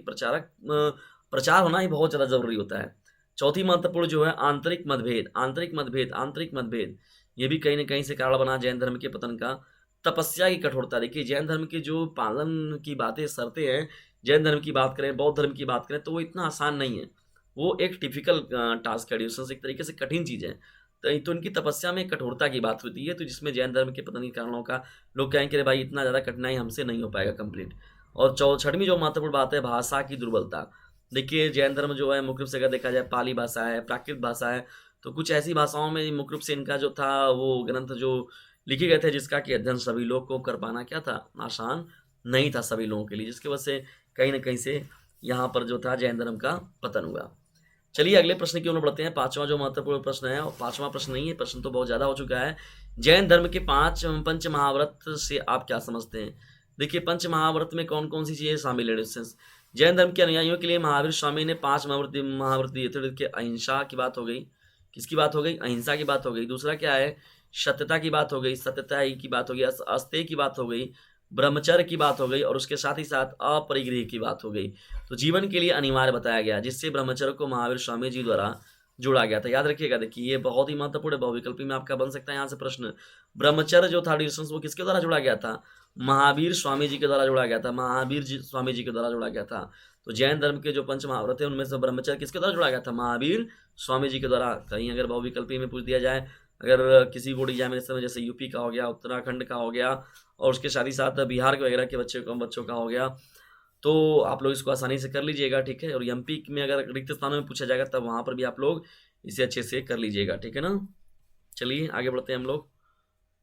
प्रचार होना ही बहुत ज़्यादा जरूरी होता है। चौथी महत्वपूर्ण जो है आंतरिक मतभेद, ये भी कहीं ना कहीं से कारण बना जैन धर्म के पतन का। तपस्या की कठोरता, देखिए जैन धर्म की जो पालन की बातें शर्तें हैं, जैन धर्म की बात करें, बौद्ध धर्म की बात करें, तो वो इतना आसान नहीं है, वो एक टिपिकल टास्क है, एक तरीके से कठिन चीज़ है। तो इनकी तपस्या में कठोरता की बात होती है, तो जिसमें जैन धर्म के पतन के कारणों का लोग कहेंगे अरे भाई इतना ज़्यादा कठिनाई हमसे नहीं हो पाएगा कंप्लीट। और छठवीं जो महत्वपूर्ण बात है, भाषा की दुर्बलता। देखिए जैन धर्म जो है मुख्य रूप से अगर देखा जाए पाली भाषा है, प्राकृत भाषा है, तो कुछ ऐसी भाषाओं में मुख्य रूप से इनका जो था वो ग्रंथ जो लिखे गए थे, जिसका कि अध्ययन सभी लोग को कर पाना क्या था, आसान नहीं था सभी लोगों के लिए, जिसकी वजह से कहीं ना कहीं से यहाँ पर जो था जैन धर्म का पतन हुआ। चलिए अगले प्रश्न की ओर बढ़ते हैं। पांचवा जो महत्वपूर्ण प्रश्न है, और पांचवा प्रश्न नहीं है, प्रश्न तो बहुत ज्यादा हो चुका है। जैन धर्म के 5 पंच महाव्रत से आप क्या समझते हैं। देखिए पंच महाव्रत में कौन कौन सी चीजें शामिल है। जैन धर्म के अनुयायियों के लिए महावीर स्वामी ने 5 महाव्रत दिए थे। देखिए अहिंसा की बात हो गई, किसकी बात हो गई, अहिंसा की बात हो गई। दूसरा क्या है, सत्यता की बात हो गई, सत्यता ही की बात हो गई। अस्तेय की बात हो गई, ब्रह्मचर्य की बात हो गई, और उसके साथ ही साथ अपरिग्रह की बात हो गई। तो जीवन के लिए अनिवार्य बताया गया, जिससे ब्रह्मचर्य को महावीर स्वामी जी द्वारा जोड़ा गया था। याद रखिएगा, देखिए ये बहुत ही महत्वपूर्ण है, बहुविकल्पी में आपका बन सकता है यहाँ से प्रश्न। ब्रह्मचर्य जो था डिस्टेंस, वो किसके द्वारा जोड़ा गया था, महावीर स्वामी जी के द्वारा जोड़ा गया था, स्वामी जी के द्वारा जोड़ा गया था। तो जैन धर्म के जो पंच महाव्रत है उनमें से ब्रह्मचर्य किसके द्वारा जोड़ा गया था, महावीर स्वामी जी के द्वारा। कहीं अगर बहुविकल्पी में पूछ दिया जाए, अगर किसी बोर्ड एग्जाम में समय जैसे यूपी का हो गया, उत्तराखंड का हो गया, और उसके साथ ही साथ बिहार के वगैरह के बच्चों का हो गया, तो आप लोग इसको आसानी से कर लीजिएगा, ठीक है। और एमपी में अगर रिक्त स्थानों में पूछा जाएगा तब वहाँ पर भी आप लोग इसे अच्छे से कर लीजिएगा, ठीक है ना। चलिए आगे बढ़ते हैं हम लोग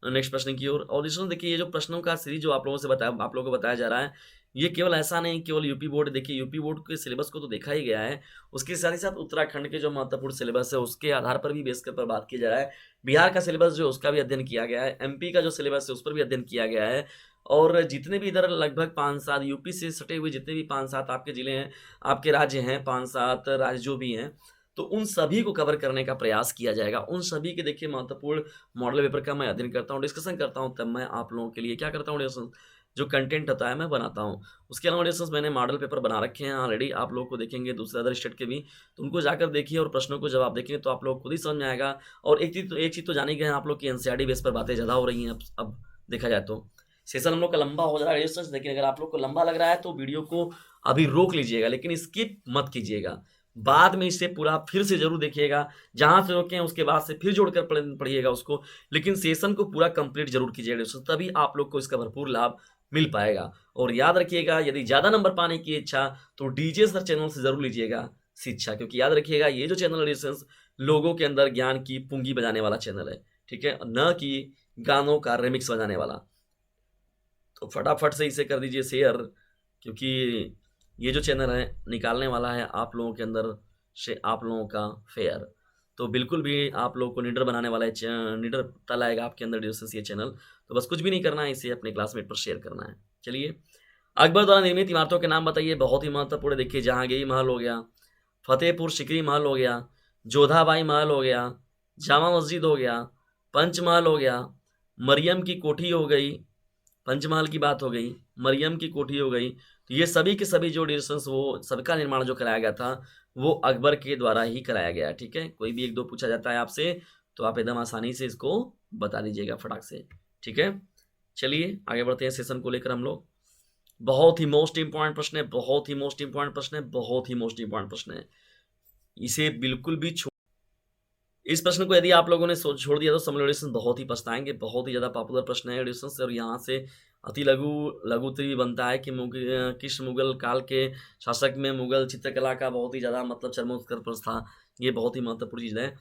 नेक्स्ट प्रश्न की ओर। और इसमें देखिए ये जो प्रश्नों का सीरीज जो आप लोगों को बताया जा रहा है, ये केवल ऐसा नहीं केवल यूपी बोर्ड, देखिए यूपी बोर्ड के सिलेबस को तो देखा ही गया है, उसके साथ ही साथ उत्तराखंड के जो महत्वपूर्ण सिलेबस है उसके आधार पर भी बेस पर बात की जा रहा है। बिहार का सिलेबस जो उसका भी अध्ययन किया गया है, एमपी का जो सिलेबस है उस पर भी अध्ययन किया गया है। और जितने भी इधर लगभग 5-7 यूपी से सटे हुए जितने भी 5-7 आपके जिले हैं, आपके राज्य हैं, 5-7 राज्य जो भी हैं, तो उन सभी को कवर करने का प्रयास किया जाएगा। उन सभी के देखिए महत्वपूर्ण मॉडल पेपर का मैं अध्ययन करता हूँ, डिस्कशन करता हूँ, तब मैं आप लोगों के लिए क्या करता हूँ, डिस्कशन जो कंटेंट होता है मैं बनाता हूँ। उसके अलावा डिस्कशन मैंने मॉडल पेपर बना रखे हैं ऑलरेडी, आप लोग को देखेंगे दूसरे अदर स्टेट के भी, तो उनको जाकर देखिए और प्रश्नों को जवाब देखेंगे तो आप लोग खुद ही समझ में आएगा। और एक चीज़ तो जानी गए हैं आप लोग की एनसीईआरटी बेस पर बातें ज़्यादा हो रही हैं अब देखा जाए तो। सेशन हम लोग का लंबा हो जा रहा है, लेकिन अगर आप लोग को लंबा लग रहा है तो वीडियो को अभी रोक लीजिएगा, लेकिन स्किप मत कीजिएगा, बाद में इसे पूरा फिर से जरूर देखिएगा, जहां से रोके हैं उसके बाद से फिर जोड़कर पढ़िएगा उसको, लेकिन सेशन को पूरा कंप्लीट जरूर कीजिएगा, तभी आप लोग को इसका भरपूर लाभ मिल पाएगा। और याद रखिएगा, यदि ज़्यादा नंबर पाने की इच्छा तो डीजे सर चैनल से जरूर लीजिएगा शिक्षा, क्योंकि याद रखिएगा ये जो चैनल है लोगों के अंदर ज्ञान की पूंगी बजाने वाला चैनल है, ठीक है, न कि गानों का रिमिक्स बजाने वाला। तो फटाफट से इसे कर दीजिए शेयर, क्योंकि ये जो चैनल है निकालने वाला है आप लोगों के अंदर से आप लोगों का फेयर। तो बिल्कुल भी आप लोगों को निडर बनाने वाला है, निडर तल आएगा आपके अंदर डिस्टेंस ये चैनल। तो बस कुछ भी नहीं करना है, इसे अपने क्लासमेट पर शेयर करना है। चलिए, अकबर द्वारा निर्मित इमारतों के नाम बताइए, बहुत ही महत्वपूर्ण। देखिए, जहांगीर महल हो गया, फतेहपुर सिकरी महल हो गया, जोधाबाई महल हो गया, जामा मस्जिद हो गया, पंचमहल हो गया, मरियम की कोठी हो गई, पंचमहल की बात हो गई, मरियम की कोठी हो गई। तो ये सभी के सभी जो डिस्टेंस वो सबका निर्माण जो कराया गया था वो अकबर के द्वारा ही कराया गया। ठीक है, कोई भी एक दो पूछा जाता है आपसे तो आप एकदम आसानी से इसको बता दीजिएगा फटाक से। ठीक है, चलिए आगे बढ़ते हैं सेशन को लेकर हम लोग। बहुत ही मोस्ट इंपॉर्टेंट प्रश्न है, बहुत ही मोस्ट इंपॉर्टेंट प्रश्न है, बहुत ही मोस्ट इंपॉर्टेंट प्रश्न है। इसे बिल्कुल भी इस प्रश्न को यदि आप लोगों ने छोड़ दिया तो समलोडेशन बहुत ही पछताएंगे। बहुत ही ज़्यादा पॉपुलर प्रश्न है एडिशन से, और यहाँ से अति लघु लघुत्री भी बनता है कि किस मुगल काल के शासक में मुगल चित्रकला का बहुत ही ज़्यादा मतलब चरमोत्कर्ष था। ये बहुत ही महत्वपूर्ण चीज़ है।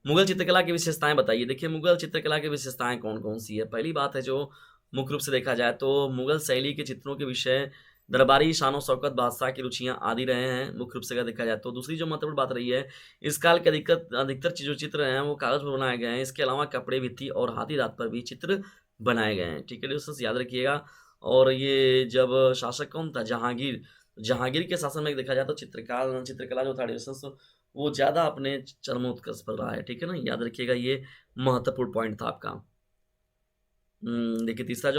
मुगल चित्रकला की विशेषताएं बताइए। देखिए, मुगल चित्रकला की विशेषताएं कौन कौन सी है। पहली बात है, जो मुख्य रूप से देखा जाए तो मुगल शैली के चित्रों के विषय दरबारी शान और शौकत बादशाह की रुचियां आदि रहे हैं, मुख्य रूप से अगर देखा जाए तो। दूसरी जो महत्वपूर्ण बात रही है, इस काल के अधिकतर जो चित्र हैं वो कागज पर बनाए गए हैं। इसके अलावा कपड़े, भित्ती और हाथी दांत पर भी चित्र बनाए गए हैं। ठीक है दोस्तों, याद रखिएगा। और ये जब शासक कौन था, जहांगीर। जहांगीर के शासन में देखा जाए तो चित्रकला जो था दोस्तों वो ज़्यादा अपने चरमोत्कर्ष पर रहा है। ठीक है ना, याद रखिएगा, ये महत्वपूर्ण पॉइंट था आपका। देखिए, तीसरी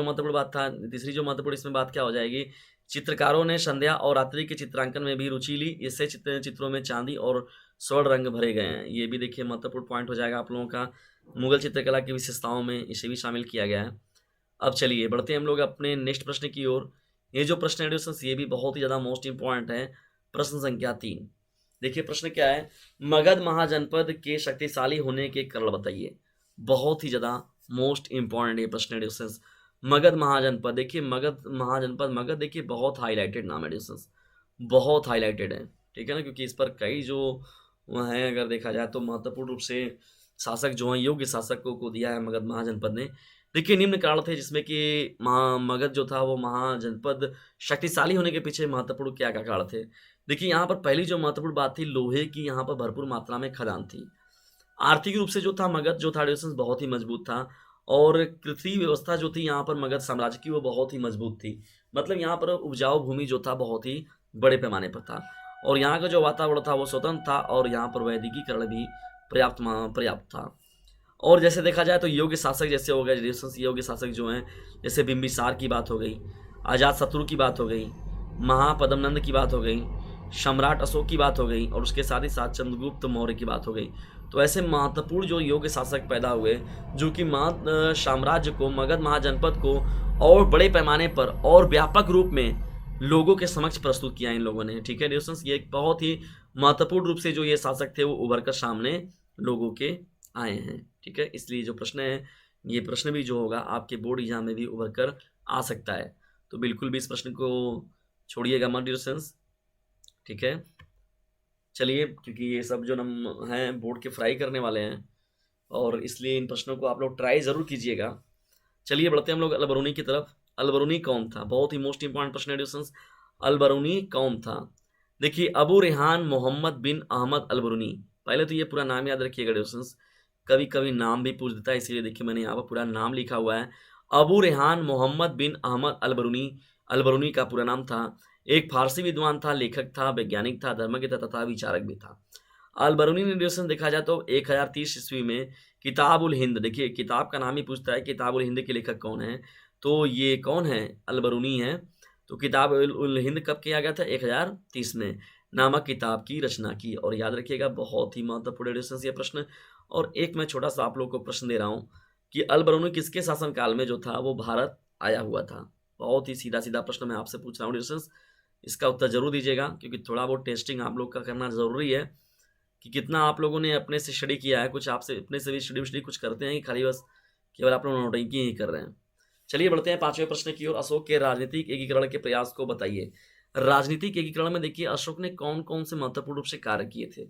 जो महत्वपूर्ण इसमें बात क्या हो जाएगी, चित्रकारों ने संध्या और रात्रि के चित्रांकन में भी रुचि ली। इससे चित्रों में चांदी और स्वर्ण रंग भरे गए हैं। ये भी देखिए महत्वपूर्ण पॉइंट हो जाएगा आप लोगों का। मुगल चित्रकला की विशेषताओं में इसे भी शामिल किया गया है। अब चलिए बढ़ते हैं हम लोग अपने नेक्स्ट प्रश्न की ओर। ये जो प्रश्न है दोस्तों ये भी बहुत ही ज़्यादा मोस्ट इंपॉर्टेंट है। प्रश्न संख्या 3। देखिए प्रश्न क्या है, मगध महाजनपद के शक्तिशाली होने के कारण बताइए। बहुत ही ज़्यादा मोस्ट इंपॉर्टेंट ये प्रश्न है डिस्टेंस। मगध महाजनपद, देखिए मगध महाजनपद, मगध देखिए बहुत हाईलाइटेड नाम है डिस्टेंस, बहुत हाईलाइटेड है। ठीक है ना, क्योंकि इस पर कई जो हैं अगर देखा जाए तो महत्वपूर्ण रूप से शासक जो हैं, योग्य शासकों को दिया है मगध महाजनपद ने। देखिए निम्न कारण थे जिसमें कि मगध जो था वो महाजनपद शक्तिशाली होने के पीछे महत्वपूर्ण क्या क्या कारण थे। देखिए यहाँ पर पहली जो महत्वपूर्ण बात थी, लोहे की यहाँ पर भरपूर मात्रा में खदान थी। आर्थिक रूप से जो था मगध जो था बहुत ही मजबूत था। और कृषि व्यवस्था जो थी यहाँ पर मगध साम्राज्य की वो बहुत ही मजबूत थी। मतलब यहाँ पर उपजाऊ भूमि जो था बहुत ही बड़े पैमाने पर था। और यहाँ का जो वातावरण था वो स्वतंत्र था, और यहाँ पर वैदिकीकरण भी पर्याप्त था। और जैसे देखा जाए तो योग्य शासक जैसे हो गए, योग्य शासक जो हैं, जैसे बिंबिसार की बात हो गई, अजातशत्रु की बात हो गई, महापद्मनंद की बात हो गई, सम्राट अशोक की बात हो गई, और उसके साथ ही साथ चंद्रगुप्त मौर्य की बात हो गई। तो ऐसे महत्वपूर्ण जो योग्य शासक पैदा हुए जो कि साम्राज्य को, मगध महाजनपद को और बड़े पैमाने पर और व्यापक रूप में लोगों के समक्ष प्रस्तुत किया इन लोगों ने। ठीक है दोस्तों, ये एक बहुत ही महत्वपूर्ण रूप से जो ये शासक थे वो उभर कर सामने लोगों के आए हैं। ठीक है, इसलिए जो प्रश्न है, ये प्रश्न भी जो होगा आपके बोर्ड एग्जाम में भी उभर कर आ सकता है। तो बिल्कुल भी इस प्रश्न को छोड़िएगा मत डिस्टेंस। ठीक है, चलिए, क्योंकि ये सब जो नम हैं बोर्ड के फ्राई करने वाले हैं, और इसलिए इन प्रश्नों को आप लोग ट्राई ज़रूर कीजिएगा। चलिए बढ़ते हैं हम लोग अलबरूनी की तरफ। अलबरूनी कौन था, बहुत ही मोस्ट इंपॉर्टेंट प्रश्न है डिस्टेंस। अलबरूनी कौन था। देखिए, अबू रेहान मोहम्मद बिन अहमद अलबरूनी। पहले तो ये पूरा नाम याद रखिएगा डिस्टेंस, कभी कभी नाम भी पूछ देता है, इसीलिए देखिए मैंने यहाँ पर पूरा नाम लिखा हुआ है। अबू रेहान मोहम्मद बिन अहमद अलबरूनी, अलबरूनी का पूरा नाम था। एक फारसी विद्वान था, लेखक था, वैज्ञानिक था, धर्मज्ञ तथा विचारक भी था। अलबरूनी ने देखा जाए तो 1030 ईस्वी में किताब उल हिंद, देखिए किताब का नाम ही पूछता है, किताब उल हिंद के लेखक कौन है, तो ये कौन है, अलबरूनी है। तो किताब उल हिंद कब किया गया था, 1030 में नामक किताब की रचना की। और याद रखिएगा बहुत ही महत्वपूर्ण ये प्रश्न। और एक मैं छोटा सा आप लोग को प्रश्न दे रहा हूँ कि अलबरूनी किसके शासनकाल में जो था वो भारत आया हुआ था। बहुत ही सीधा सीधा प्रश्न मैं आपसे पूछ रहा हूँ डिस्टेंस, इसका उत्तर जरूर दीजिएगा, क्योंकि थोड़ा बहुत टेस्टिंग आप लोग का करना ज़रूरी है कि कितना आप लोगों ने अपने से स्टडी किया है। कुछ आपसे अपने से भी स्टडी कुछ करते हैं कि खाली बस केवल आप लोग नोटिंग ही कर रहे हैं। चलिए बढ़ते हैं 5वें प्रश्न की ओर। अशोक के राजनीतिक एकीकरण के प्रयास को बताइए। राजनीतिक एकीकरण में देखिए अशोक ने कौन कौन से महत्वपूर्ण रूप से कार्य किए थे।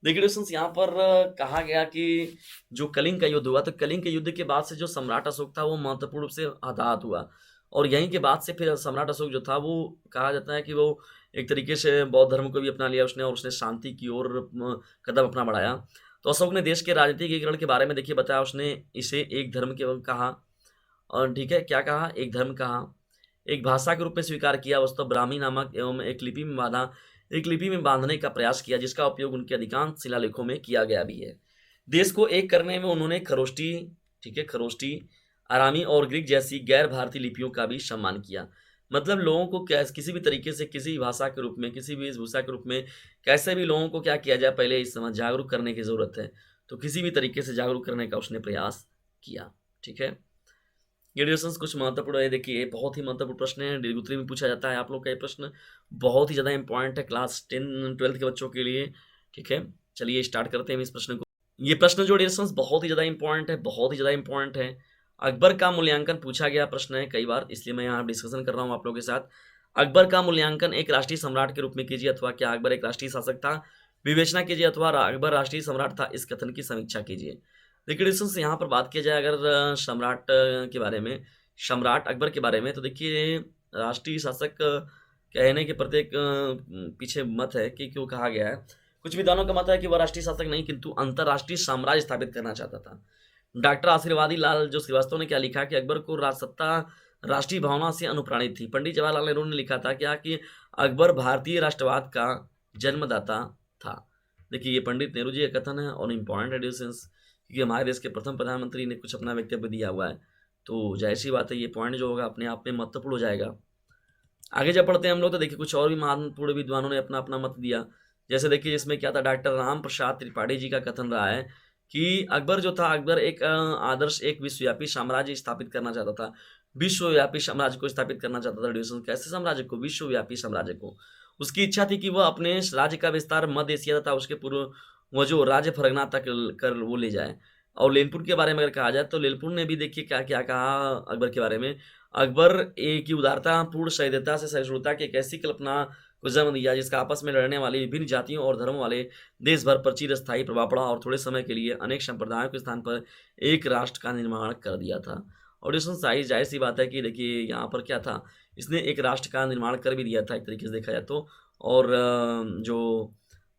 देखिए दोस्तों, यहाँ पर कहा गया कि जो कलिंग का युद्ध हुआ, तो कलिंग के युद्ध के बाद से जो सम्राट अशोक था वो महत्वपूर्ण रूप से हताहत हुआ, और यहीं के बाद से फिर सम्राट अशोक जो था वो कहा जाता है कि वो एक तरीके से बौद्ध धर्म को भी अपना लिया उसने, और उसने शांति की ओर कदम अपना बढ़ाया। तो अशोक ने देश के राजनीतिकीकरण के बारे में देखिए बताया, उसने इसे एक धर्म के कहा, और ठीक है क्या कहा, एक धर्म कहा, एक भाषा के रूप में स्वीकार किया, वस्तु ब्राह्मी नामक एवं एक लिपि में बांधने का प्रयास किया, जिसका उपयोग उनके अधिकांश शिलालेखों में किया गया भी है। देश को एक करने में उन्होंने खरोष्टी, ठीक है, खरोष्टी, आरामी और ग्रीक जैसी गैर भारतीय लिपियों का भी सम्मान किया। मतलब लोगों को किसी भी तरीके से, किसी भी भाषा के रूप में, किसी भी वेशभूषा के रूप में, कैसे भी लोगों को क्या किया जाए, पहले इस समय जागरूक करने की जरूरत है। तो किसी भी तरीके से जागरूक करने का उसने प्रयास किया। ठीक है, ये डिस्कशंस कुछ महत्वपूर्ण है। देखिए बहुत ही महत्वपूर्ण प्रश्न है, डिग्री में पूछा जाता है आप लोग का ये प्रश्न, बहुत ही ज़्यादा इंपॉर्टेंट है क्लास 10 12 के बच्चों के लिए। ठीक है, चलिए स्टार्ट करते हैं इस प्रश्न को। ये प्रश्न जो डिस्कशंस बहुत ही ज़्यादा इंपॉर्टेंट है, बहुत ही ज़्यादा इंपॉर्टेंट है। अकबर का मूल्यांकन पूछा गया प्रश्न है कई बार, इसलिए मैं यहाँ डिस्कशन कर रहा हूँ आप लोगों के साथ। अकबर का मूल्यांकन एक राष्ट्रीय सम्राट के रूप में कीजिए, अथवा क्या अकबर एक राष्ट्रीय शासक था, विवेचना कीजिए, अथवा अकबर राष्ट्रीय सम्राट था, इस कथन की समीक्षा कीजिए। देखिए डिस्कशंस यहाँ पर बात की जाए अगर सम्राट के बारे में, सम्राट अकबर के बारे में, तो देखिए राष्ट्रीय शासक कहने के प्रत्येक पीछे मत है कि क्यों कहा गया है। कुछ विद्वानों का मत है कि वह राष्ट्रीय शासक नहीं किंतु अंतर्राष्ट्रीय साम्राज्य स्थापित करना चाहता था। डॉक्टर आशीर्वादी लाल जो श्रीवास्तव ने क्या लिखा कि अकबर को राजसत्ता राष्ट्रीय भावना से अनुप्राणित थी। पंडित जवाहरलाल नेहरू ने लिखा था क्या कि अकबर भारतीय राष्ट्रवाद का जन्मदाता था। देखिए ये पंडित नेहरू जी का कथन है और इम्पॉर्टेंट एडिशंस, क्योंकि हमारे देश के प्रथम प्रधानमंत्री ने कुछ अपना वक्तव्य दिया हुआ है, तो जाहिर सी बात है ये पॉइंट जो होगा अपने आप में महत्वपूर्ण हो जाएगा। आगे जब पढ़ते हैं हम लोग तो देखिए कुछ और भी महत्वपूर्ण विद्वानों ने अपना अपना मत दिया। जैसे देखिए इसमें क्या था, डॉक्टर राम प्रसाद त्रिपाठी जी का कथन रहा है कि अकबर जो था, अकबर एक आदर्श एक विश्वव्यापी साम्राज्य स्थापित करना चाहता था। विश्वव्यापी साम्राज्य को स्थापित करना चाहता था डिवीजन, कैसे साम्राज्य को, विश्वव्यापी साम्राज्य को। उसकी इच्छा थी कि वह अपने राज्य का विस्तार मध्य एशिया तथा उसके पूर्व वो जो राज्य फरगना तक कर वो ले जाए। और लेनपुर के बारे में अगर कहा जाए तो लेनपुर ने भी देखिए क्या क्या कहा अकबर के बारे में। अकबर एक की उदारता पूर्ण सह्यता से सहिष्णुता की एक ऐसी कल्पना को जन्म दिया जिसका आपस में लड़ने वाली विभिन्न जातियों और धर्मों वाले देश भर पर चिरस्थायी प्रभाव पड़ा, और थोड़े समय के लिए अनेक संप्रदायों के स्थान पर एक राष्ट्र का निर्माण कर दिया था। और इसमें जाहिर सी बात है कि देखिए यहाँ पर क्या था, इसने एक राष्ट्र का निर्माण कर भी दिया था एक तरीके से देखा जाए तो। और जो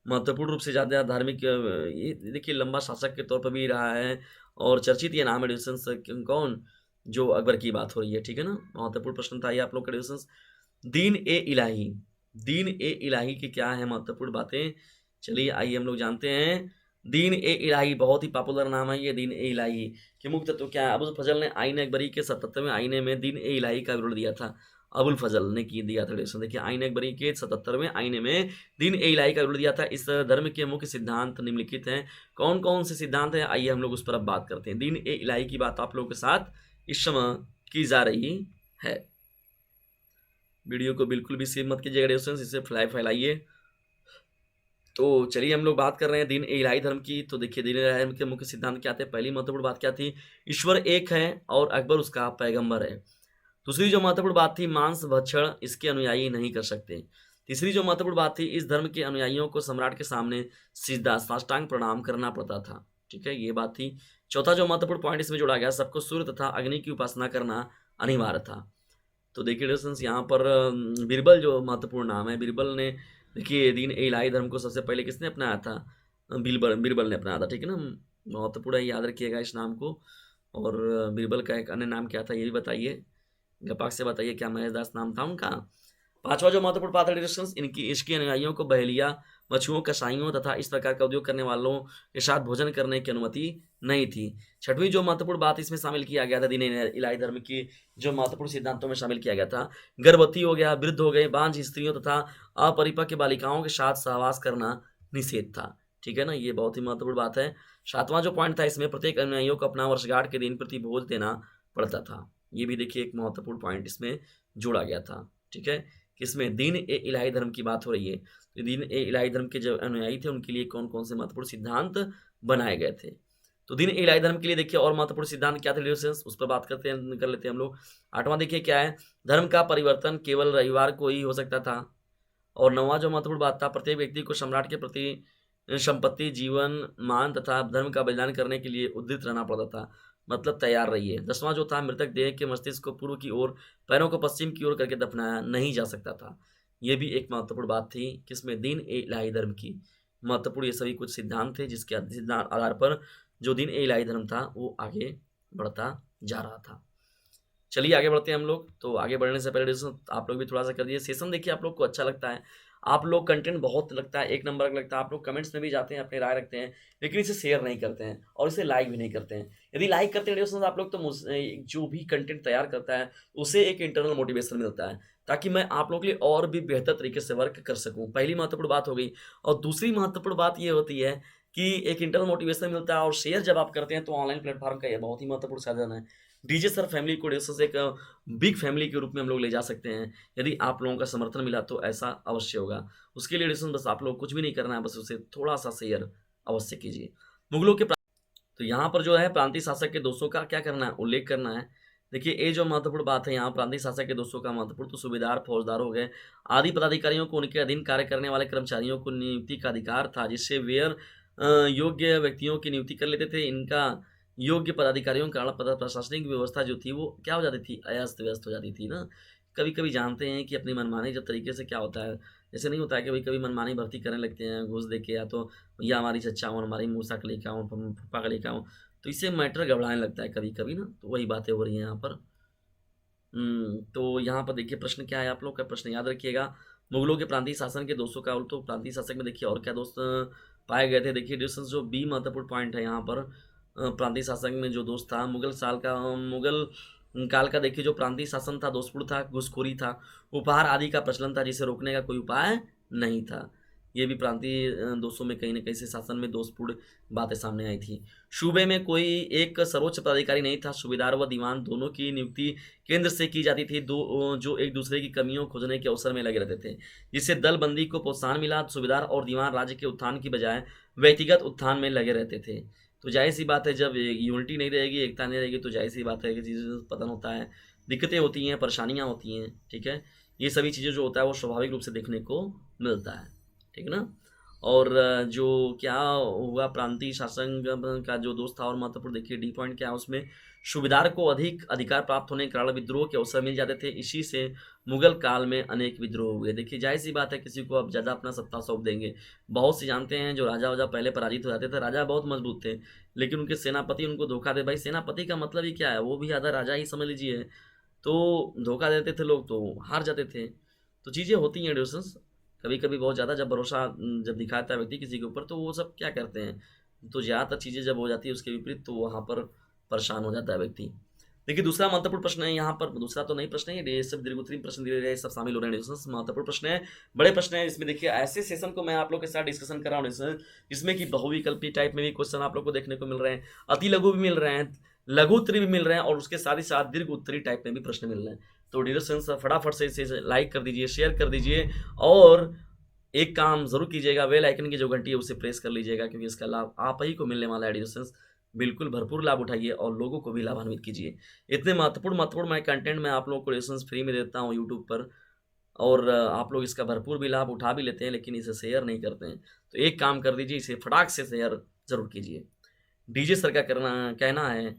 महत्वपूर्ण रूप से ज़्यादा धार्मिक ये देखिए लंबा शासक के तौर पर भी रहा है, और चर्चित ये नाम है डिविशंस कौन, जो अकबर की बात हो रही है। ठीक है ना, महत्वपूर्ण प्रश्न था ये आप लोग का डिविशंस। दीन ए इलाही, दीन ए इलाही की क्या है महत्वपूर्ण बातें, चलिए आइए हम लोग जानते हैं। दीन ए इलाही बहुत ही पॉपुलर नाम है ये, दीन ए इलाही के मुख्य तत्व क्या है। अबुल फजल ने आईन अकबरी के 77वें आईने में दीन ए इलाही का विवरण दिया था। अबुल फजल ने की दिया था डिविशन, देखिए आईन अकबरी के 77वें आईने में दीन ए इलाही का विवरण दिया था। इस धर्म के मुख्य सिद्धांत निम्नलिखित हैं। कौन कौन से सिद्धांत हैं, आइए हम लोग उस पर अब बात करते हैं। दीन ए इलाही की बात आप लोगों के साथ इस समय की जा रही है। वीडियो को बिल्कुल भी सेव मत कीजिएगा डिस्टेंस, इसे फैलाइए। तो चलिए हम लोग बात कर रहे हैं दीन ए इलाही धर्म की। तो देखिए दीन ए इलाही धर्म के मुख्य सिद्धांत क्या थे। पहली महत्वपूर्ण बात क्या थी, ईश्वर एक है और अकबर उसका पैगंबर है। दूसरी जो महत्वपूर्ण बात थी, मांस भक्षण इसके अनुयायी नहीं कर सकते। तीसरी जो महत्वपूर्ण बात थी, इस धर्म के अनुयायियों को सम्राट के सामने सीधा साष्टांग प्रणाम करना पड़ता था। ठीक है, ये बात थी। चौथा जो महत्वपूर्ण पॉइंट इसमें जोड़ा गया, सबको सूर्य तथा अग्नि की उपासना करना अनिवार्य था। तो देखिए डिस्टेंस यहाँ पर बीरबल जो महत्वपूर्ण नाम है, बीरबल ने देखिए दीन ए इलाही धर्म को सबसे पहले किसने अपनाया था, बीरबल बीरबल ने अपनाया था। ठीक है ना, महत्वपूर्ण है, याद रखिएगा इस नाम को। और बीरबल का एक अन्य नाम क्या था ये भी बताइए, गपाक से बताइए क्या महेश दास नाम था उनका। पांचवा जो महत्वपूर्ण बात है डिस्टेंस, इनकी इसके अनुयायियों को बहेलिया, मछुओं, कसाईयों तथा इस प्रकार का उद्योग करने वालों के साथ भोजन करने की अनुमति नहीं थी। छठवीं जो महत्वपूर्ण बात इसमें शामिल किया गया था दीन इलाही धर्म की जो महत्वपूर्ण सिद्धांतों में शामिल किया गया था, गर्भवती हो गया, वृद्ध हो गए, बांझ स्त्रियों तथा अपरिपक्व बालिकाओं के साथ सहवास करना निषेध था। ठीक है ना, ये बहुत ही महत्वपूर्ण बात है। सातवां जो पॉइंट था इसमें, प्रत्येक अनुयायियों को अपना वर्षगांठ के दिन प्रति भोज देना पड़ता था। ये भी देखिए एक महत्वपूर्ण पॉइंट इसमें जोड़ा गया था। ठीक है, किसमें, दीन ए इलाही धर्म की बात हो रही है। तो दीन ए इलाही धर्म के जो अनुयायी थे उनके लिए कौन कौन से महत्वपूर्ण सिद्धांत बनाए गए थे। तो दीन ए इलाही धर्म के लिए देखिए और महत्वपूर्ण सिद्धांत क्या थे डिविशंस, उस पर बात करते हैं, कर लेते हैं हम लोग। आठवां देखिए क्या है, धर्म का परिवर्तन केवल रविवार को ही हो सकता था। और नौवां जो महत्वपूर्ण बात था, प्रत्येक व्यक्ति को सम्राट के प्रति संपत्ति, जीवन, मान तथा धर्म का बलिदान करने के लिए उद्यत रहना पड़ता था, मतलब तैयार रहिए। 10वां जो था, मृतक देह के मस्तिष्क को पूर्व की ओर, पैरों को पश्चिम की ओर करके दफनाया नहीं जा सकता था। ये भी एक महत्वपूर्ण बात थी, किसमें? दीन ए इलाही धर्म की। महत्वपूर्ण ये सभी कुछ सिद्धांत थे जिसके सिद्धांत आधार पर जो दीन ए इलाही धर्म था वो आगे बढ़ता जा रहा था। चलिए आगे बढ़ते हैं हम लोग। तो आगे बढ़ने से पहले डिस्कशन आप लोग भी थोड़ा सा कर दीजिए। सेशन देखिए आप लोग को अच्छा लगता है, आप लोग कंटेंट बहुत लगता है, एक नंबर का लगता है, आप लोग कमेंट्स में भी जाते हैं, अपनी राय रखते हैं, लेकिन इसे शेयर नहीं करते हैं और इसे लाइक भी नहीं करते हैं। यदि लाइक करते हैं डिस्कशन आप लोग, तो जो भी कंटेंट तैयार करता है उसे एक इंटरनल मोटिवेशन मिलता है, ताकि मैं आप लोगों के लिए और भी बेहतर तरीके से वर्क कर सकूं। पहली महत्वपूर्ण बात हो गई। और दूसरी महत्वपूर्ण बात ये होती है कि एक इंटरनल मोटिवेशन मिलता है, और शेयर जब आप करते हैं तो ऑनलाइन प्लेटफॉर्म का ये बहुत ही महत्वपूर्ण साधन है। डीजे सर फैमिली को डिस्कशन एक बिग फैमिली के रूप में हम लोग ले जा सकते हैं। यदि आप लोगों का समर्थन मिला तो ऐसा अवश्य होगा। उसके लिए डिस्कशन बस आप लोग कुछ भी नहीं करना है, बस उसे थोड़ा सा शेयर अवश्य कीजिए। मुगलों के तो यहाँ पर जो है प्रांतीय शासक के दोषों का क्या करना है? उल्लेख करना है। देखिए ये जो महत्वपूर्ण बात है यहाँ, प्रांतीय शासक के दोषों का महत्वपूर्ण, तो सूबेदार, फौजदार हो गए आदि पदाधिकारियों को उनके अधीन कार्य करने वाले कर्मचारियों को नियुक्ति का अधिकार था, जिससे वेयर योग्य व्यक्तियों की नियुक्ति कर लेते थे। इनका योग्य पदाधिकारियों के कारण प्रशासनिक व्यवस्था जो थी वो क्या हो जाती थी? अस्त व्यस्त हो जाती थी ना। कभी कभी जानते हैं कि अपनी मनमानी जब तरीके से क्या होता है, जैसे नहीं होता है कि भाई कभी मनमानी भर्ती करने लगते हैं घूस दे के, या तो भैया हमारी चच्चा हूँ, हमारी मूसा का लेकर आऊँ, पप्पा का लेकर आऊँ, तो इससे मैटर घबराने लगता है कभी कभी ना। तो वही बातें हो रही हैं यहाँ पर। तो यहाँ पर देखिए प्रश्न क्या है, आप लोग का प्रश्न याद रखिएगा। मुगलों के प्रांतीय शासन के दोषों का, तो प्रांतीय शासक में देखिए और क्या दोष पाए गए थे। देखिए डिस्टेंस जो बी महत्वपूर्ण पॉइंट है यहाँ पर, प्रांतीय शासन में जो दोष था, मुगल काल का देखिए जो प्रांतीय शासन था दोषपूर्ण था, घूसखोरी था, उपहार आदि का प्रचलन था, जिसे रोकने का कोई उपाय नहीं था। ये भी प्रांतीय दोषों में कहीं न कहीं से शासन में दोषपूर्ण बातें सामने आई थी। सूबे में कोई एक सर्वोच्च पदाधिकारी नहीं था, सूबेदार व दीवान दोनों की नियुक्ति केंद्र से की जाती थी, जो एक दूसरे की कमियों खोजने के अवसर में लगे रहते थे, जिससे दलबंदी को प्रोत्साहन मिला। सूबेदार और दीवान राज्य के उत्थान की बजाय व्यक्तिगत उत्थान में लगे रहते थे। तो जाहिर सी बात है, जब यूनिटी नहीं रहेगी, एकता नहीं रहेगी, तो जाहिर सी बात है कि चीज़ें पतन होता है, दिक्कतें होती हैं, परेशानियाँ होती हैं, ठीक है। ये सभी चीज़ें जो होता है वो स्वाभाविक रूप से देखने को मिलता है, ठीक है ना। और जो क्या हुआ, प्रांतीय शासन का जो दोस्त था और महत्वपूर्ण, देखिए डी पॉइंट क्या है उसमें, सूबेदार को अधिक अधिकार प्राप्त होने के कारण विद्रोह के अवसर मिल जाते थे। इसी से मुगल काल में अनेक विद्रोह हुए। देखिए जाहिर सी बात है, किसी को अब ज़्यादा अपना सत्ता सौंप देंगे। बहुत से जानते हैं जो राजा वाजा पहले पराजित हो जाते थे, राजा बहुत मजबूत थे, लेकिन उनके सेनापति उनको धोखा दे। भाई सेनापति का मतलब ही क्या है, वो भी आधा राजा ही समझ लीजिए। तो धोखा देते थे लोग तो हार जाते थे। तो चीज़ें होती हैं ड्यूसन्स, कभी कभी बहुत ज़्यादा जब भरोसा जब दिखाता है व्यक्ति किसी के ऊपर, तो वो सब क्या करते हैं, तो ज़्यादातर चीज़ें जब हो जाती है उसके विपरीत, तो वहाँ पर परेशान हो जाता है व्यक्ति। देखिए दूसरा महत्वपूर्ण प्रश्न है यहाँ पर, दूसरा तो नहीं प्रश्न है, ये सब दीर्घोत्तरीय प्रश्न दिए गए सब शामिल हो रहे हैं डिस्कशन। महत्वपूर्ण प्रश्न है, बड़े प्रश्न है इसमें। देखिए ऐसे सेशन को मैं आप लोग के साथ डिस्कशन कर रहा हूँ जिसमें कि बहुविकल्पी टाइप में भी क्वेश्चन आप लोग को देखने को मिल रहे हैं, अति लघु भी मिल रहे हैं, लघु उत्तरी भी मिल रहे हैं, और उसके साथ ही साथ दीर्घ उत्तरी टाइप में भी प्रश्न मिल रहे हैं। तो डियर फ्रेंड्स फटाफट से इसे लाइक कर दीजिए, शेयर कर दीजिए, और एक काम जरूर कीजिएगा, बेल आइकन की जो घंटी है उसे प्रेस कर लीजिएगा, क्योंकि इसका लाभ आप ही को मिलने वाला है डियर फ्रेंड्स। बिल्कुल भरपूर लाभ उठाइए और लोगों को भी लाभान्वित कीजिए। इतने महत्वपूर्ण मैं कंटेंट मैं आप लोगों को लेसन्स फ्री में देता हूँ यूट्यूब पर, और आप लोग इसका भरपूर भी लाभ उठा भी लेते हैं, लेकिन इसे शेयर नहीं करते हैं। तो एक काम कर दीजिए, इसे फटाक से शेयर जरूर कीजिए। डीजे सर का कहना है,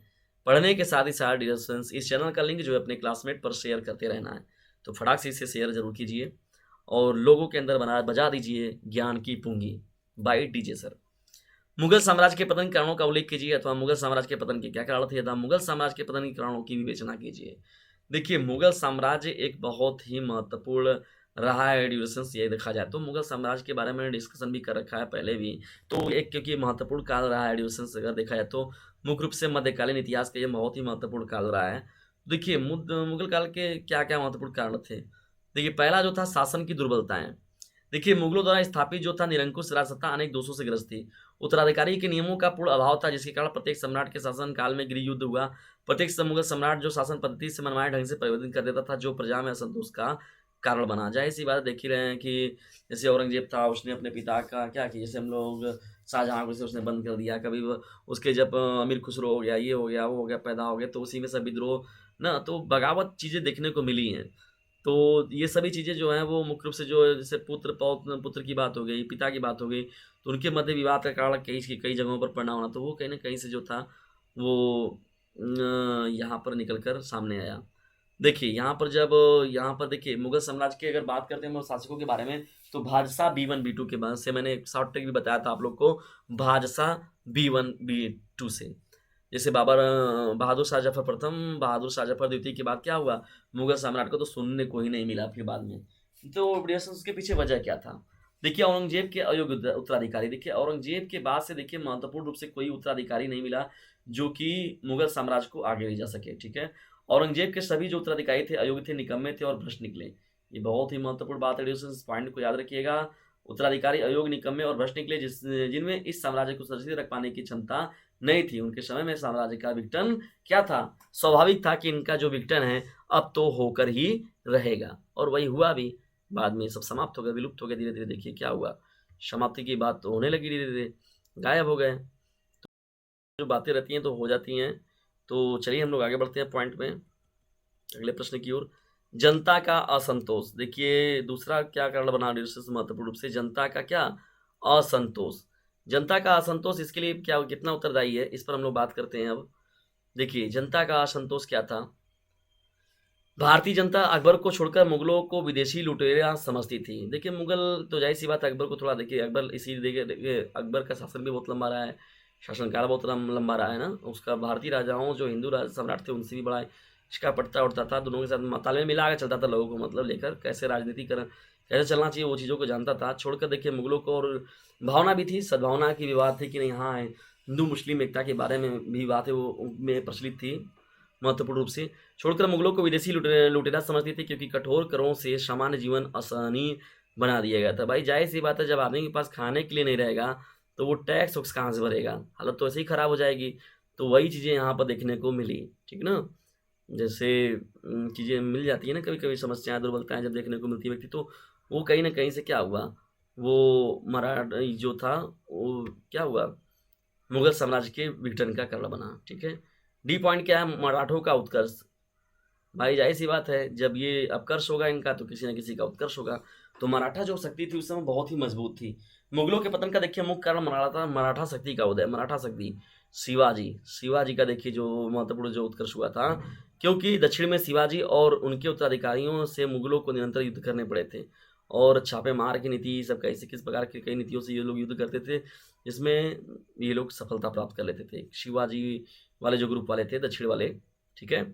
पढ़ने के साथ ही साथ डियर फ्रेंड्स इस चैनल का लिंक जो है अपने क्लासमेट पर शेयर करते रहना है। तो फटाक से इसे शेयर जरूर कीजिए और लोगों के अंदर बजा दीजिए ज्ञान की पूंगी बाय डीजे सर। मुगल साम्राज्य के पतन के कारणों का उल्लेख कीजिए, अथवा मुगल साम्राज्य के पतन के क्या कारण थे, अथवा मुगल साम्राज्य के पतन के कारणों की विवेचना कीजिए। देखिए मुगल साम्राज्य एक बहुत ही महत्वपूर्ण रहा है ड्यूरेशंस, ये देखा जाए तो मुगल साम्राज्य के बारे में डिस्कशन भी कर रखा है पहले भी। तो एक क्योंकि महत्वपूर्ण काल रहा है ड्यूरेशंस, अगर देखा जाए तो मुख्य रूप से मध्यकालीन इतिहास का ये बहुत ही महत्वपूर्ण काल रहा है। देखिए मुगल काल के क्या क्या महत्वपूर्ण कारण थे। देखिए पहला जो था, शासन की दुर्बलताएं। देखिए मुगलों द्वारा स्थापित जो था निरंकुश राजसत्ता अनेक दोषों से ग्रस्त थी। उत्तराधिकारी के नियमों का पूर्ण अभाव था, जिसके कारण प्रत्येक सम्राट के शासन काल में गृह युद्ध हुआ। प्रत्येक मुगल सम्राट जो शासन पद्धति से मनमाने ढंग से परिवर्तन कर देता था, जो प्रजा में असंतोष का कारण बना। जाहिर सी बात देख ही रहे हैं कि जैसे औरंगजेब था, उसने अपने पिता का क्या किया, जैसे हम लोग शाहजहाँ को, जैसे उसने बंद कर दिया। कभी उसके जब अमीर खुसरो हो गया, ये हो गया, वो हो गया, पैदा हो गया, तो उसी में सब विद्रोह ना, तो बगावत चीज़ें देखने को मिली हैं। तो ये सभी चीज़ें जो हैं वो मुख्य रूप से जो है, जैसे पुत्र की बात हो गई, पिता की बात हो गई, तो उनके मध्य विवाद का कारण कई जगहों पर पड़ना होना, तो वो कहीं न कहीं से जो था वो यहाँ पर निकल कर सामने आया। देखिए यहाँ पर देखिए मुगल साम्राज्य की अगर बात करते हैं हम शासकों के बारे में, तो भादशाह बी1 बी2 के बाद से मैंने एक शॉर्ट ट्रिक भी बताया था आप लोग को, भादशाह बी1 बी2 से। जैसे बहादुर शाह जफर प्रथम, बहादुर शाह जफर द्वितीय के बाद क्या हुआ, मुगल सम्राट को तो सुनने को ही नहीं मिला फिर बाद में। तो उसके पीछे वजह क्या था? देखिए औरंगजेब के अयोग्य उत्तराधिकारी, देखिए औरंगजेब के बाद से देखिए महत्वपूर्ण रूप से कोई उत्तराधिकारी नहीं मिला जो कि मुगल साम्राज्य को आगे ले जा सके, ठीक है। औरंगजेब के सभी जो उत्तराधिकारी थे अयोग्य थे, निकम्मे थे और भ्रष्ट निकले। ये बहुत ही महत्वपूर्ण बात है, इस पॉइंट को याद रखिएगा। उत्तराधिकारी अयोग्य, निकम्मे और भ्रष्ट निकले, जिनमें इस साम्राज्य को सुरक्षित रख पाने की क्षमता नहीं थी। उनके समय में साम्राज्य का विघटन क्या था? स्वाभाविक था कि इनका जो विघटन है अब तो होकर ही रहेगा, और वही हुआ भी। बाद में सब समाप्त हो गया, विलुप्त हो गया धीरे धीरे। देखिए क्या हुआ, समाप्ति की बात तो होने लगी, धीरे धीरे गायब हो गए। जो बातें रहती हैं तो हो जाती हैं। तो चलिए हम लोग आगे बढ़ते हैं पॉइंट में, अगले प्रश्न की ओर। जनता का असंतोष, देखिए दूसरा क्या कारण बना महत्वपूर्ण रूप से, जनता का क्या असंतोष। जनता का असंतोष इसके लिए क्या कितना उत्तरदायी है, इस पर हम लोग बात करते हैं अब। देखिए जनता का असंतोष क्या था? भारतीय जनता अकबर को छोड़कर मुगलों को विदेशी लुटेरा समझती थी। देखिए मुगल तो जाहिर सी बात है, अकबर को थोड़ा देखिए, अकबर इसी देखिए अकबर का शासन भी बहुत लंबा रहा है, शासनकाल बहुत लंबा रहा है ना। उसका भारतीय राजाओं जो हिंदू सम्राट थे उनसे भी बड़ा इसका पड़ता उड़ता था, दोनों के साथ तालमेल मिला के चलता था, लोगों को मतलब लेकर कैसे राजनीति कर कैसे चलना चाहिए वो चीज़ों को जानता था। छोड़कर देखिए मुगलों को, और भावना भी थी, सद्भावना की भी बात थी कि नहीं, हाँ हिंदू मुस्लिम एकता के बारे में भी बात है वो में प्रचलित थी महत्वपूर्ण रूप से। छोड़कर मुगलों को विदेशी लुटेरा समझती थी, क्योंकि कठोर करों से सामान्य जीवन असहनीय बना दिया गया था। भाई जाहिर सी बात है, जब आदमी के पास खाने के लिए नहीं रहेगा तो वो टैक्स वैक्स कहाँ से भरेगा, हालत तो ऐसे ही खराब हो जाएगी। तो वही चीज़ें यहाँ पर देखने को मिली, ठीक ना। जैसे चीज़ें मिल जाती है ना, कभी कभी समस्याएं दुर्बलताएं जब देखने को मिलती है व्यक्ति, तो वो कहीं ना कहीं से क्या हुआ, वो मराठी जो था वो क्या हुआ, मुगल साम्राज्य के विघटन का कारण बना, ठीक है। डी पॉइंट क्या है, मराठों का उत्कर्ष। भाई जाहिर सी बात है, जब ये अपकर्ष होगा इनका तो किसी न किसी का उत्कर्ष होगा। तो मराठा जो शक्ति थी उस समय बहुत ही मजबूत थी। मुगलों के पतन का देखिए मुख्य कारण मराठा मराठा शक्ति का उदय, मराठा शक्ति। शिवाजी शिवाजी का देखिए जो महत्वपूर्ण जो उत्कर्ष हुआ था, क्योंकि दक्षिण में शिवाजी और उनके उत्तराधिकारियों से मुगलों को निरंतर युद्ध करने पड़े थे, और छापे मार की नीति सब कैसे किस प्रकार की कई नीतियों से ये लोग युद्ध करते थे, जिसमें ये लोग सफलता प्राप्त कर लेते थे। शिवाजी वाले जो ग्रुप वाले थे दक्षिण वाले, ठीक है।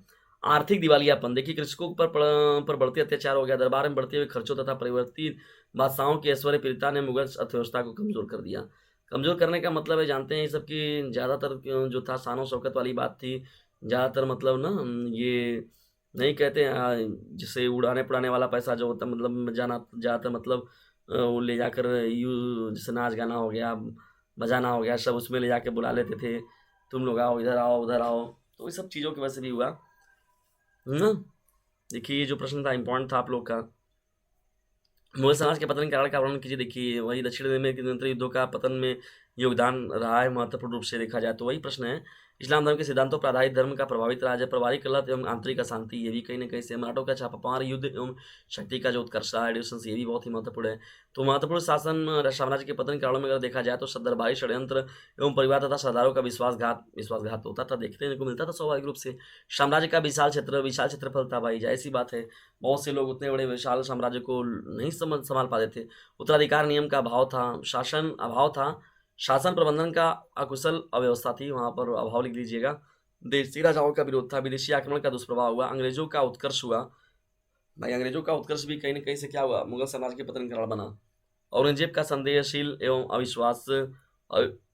आर्थिक दिवालियापन, देखिए कृषकों पर बढ़ते अत्याचार हो गया, दरबार में बढ़ते हुए खर्चों तथा परिवर्तित बादशाहों की ऐश्वर्य प्रीता ने मुगल अर्थव्यवस्था को कमजोर कर दिया। कमजोर करने का मतलब है, जानते हैं ये सब की ज़्यादातर जो था शान और शौकत वाली बात थी। ज़्यादातर मतलब ना ये नहीं कहते जैसे उड़ाने पड़ाने वाला पैसा जो होता, मतलब जाना ज़्यादातर मतलब वो ले जाकर जैसे नाच गाना हो गया, बजाना हो गया, सब उसमें ले जाके बुला लेते थे, तुम लोग आओ, इधर आओ, उधर आओ। तो इस सब चीज़ों की वजह से भी हुआ ना। देखिए ये जो प्रश्न था इम्पोर्टेंट था आप लोग का, मुगल समाज के पतन के कारण का वर्णन कीजिए। देखिए वही दक्षिण में निरंतर युद्धों का पतन में योगदान रहा है महत्वपूर्ण रूप से देखा जाए तो वही प्रश्न है। इस्लाम धर्म के सिद्धांतों पर आधारित धर्म का प्रभावित राज है, पारिवारिक कलह एवं आंतरिक अशांति, ये भी कहीं ना कहीं से मराठों का छापामार युद्ध एवं शक्ति का जो उत्कर्ष रहा है, एडिशंस, ये भी बहुत ही महत्वपूर्ण है। तो महत्वपूर्ण शासन साम्राज्य के पतन के कारणों में अगर देखा जाए तो दरबारी षड्यंत्र एवं परिवार तथा सरदारों का विश्वासघात होता था, देखने को मिलता था स्वाभाविक रूप से। साम्राज्य का विशाल क्षेत्रफल था, भाई जाहिर सी बात है, बहुत से लोग उतने बड़े विशाल साम्राज्य को नहीं संभाल पाते थे। उत्तराधिकार नियम का अभाव था, शासन अभाव था, शासन प्रबंधन का अकुशल अव्यवस्था थी, वहाँ पर अभाव लिख लीजिएगा। देशी राजाओं का विरोध था, विदेशी आक्रमण का दुष्प्रभाव हुआ, अंग्रेजों का उत्कर्ष हुआ। भाई अंग्रेजों का उत्कर्ष भी कहीं न कहीं से क्या हुआ, मुगल साम्राज्य के पतन का कारण बना। औरंगजेब का संदेहशील एवं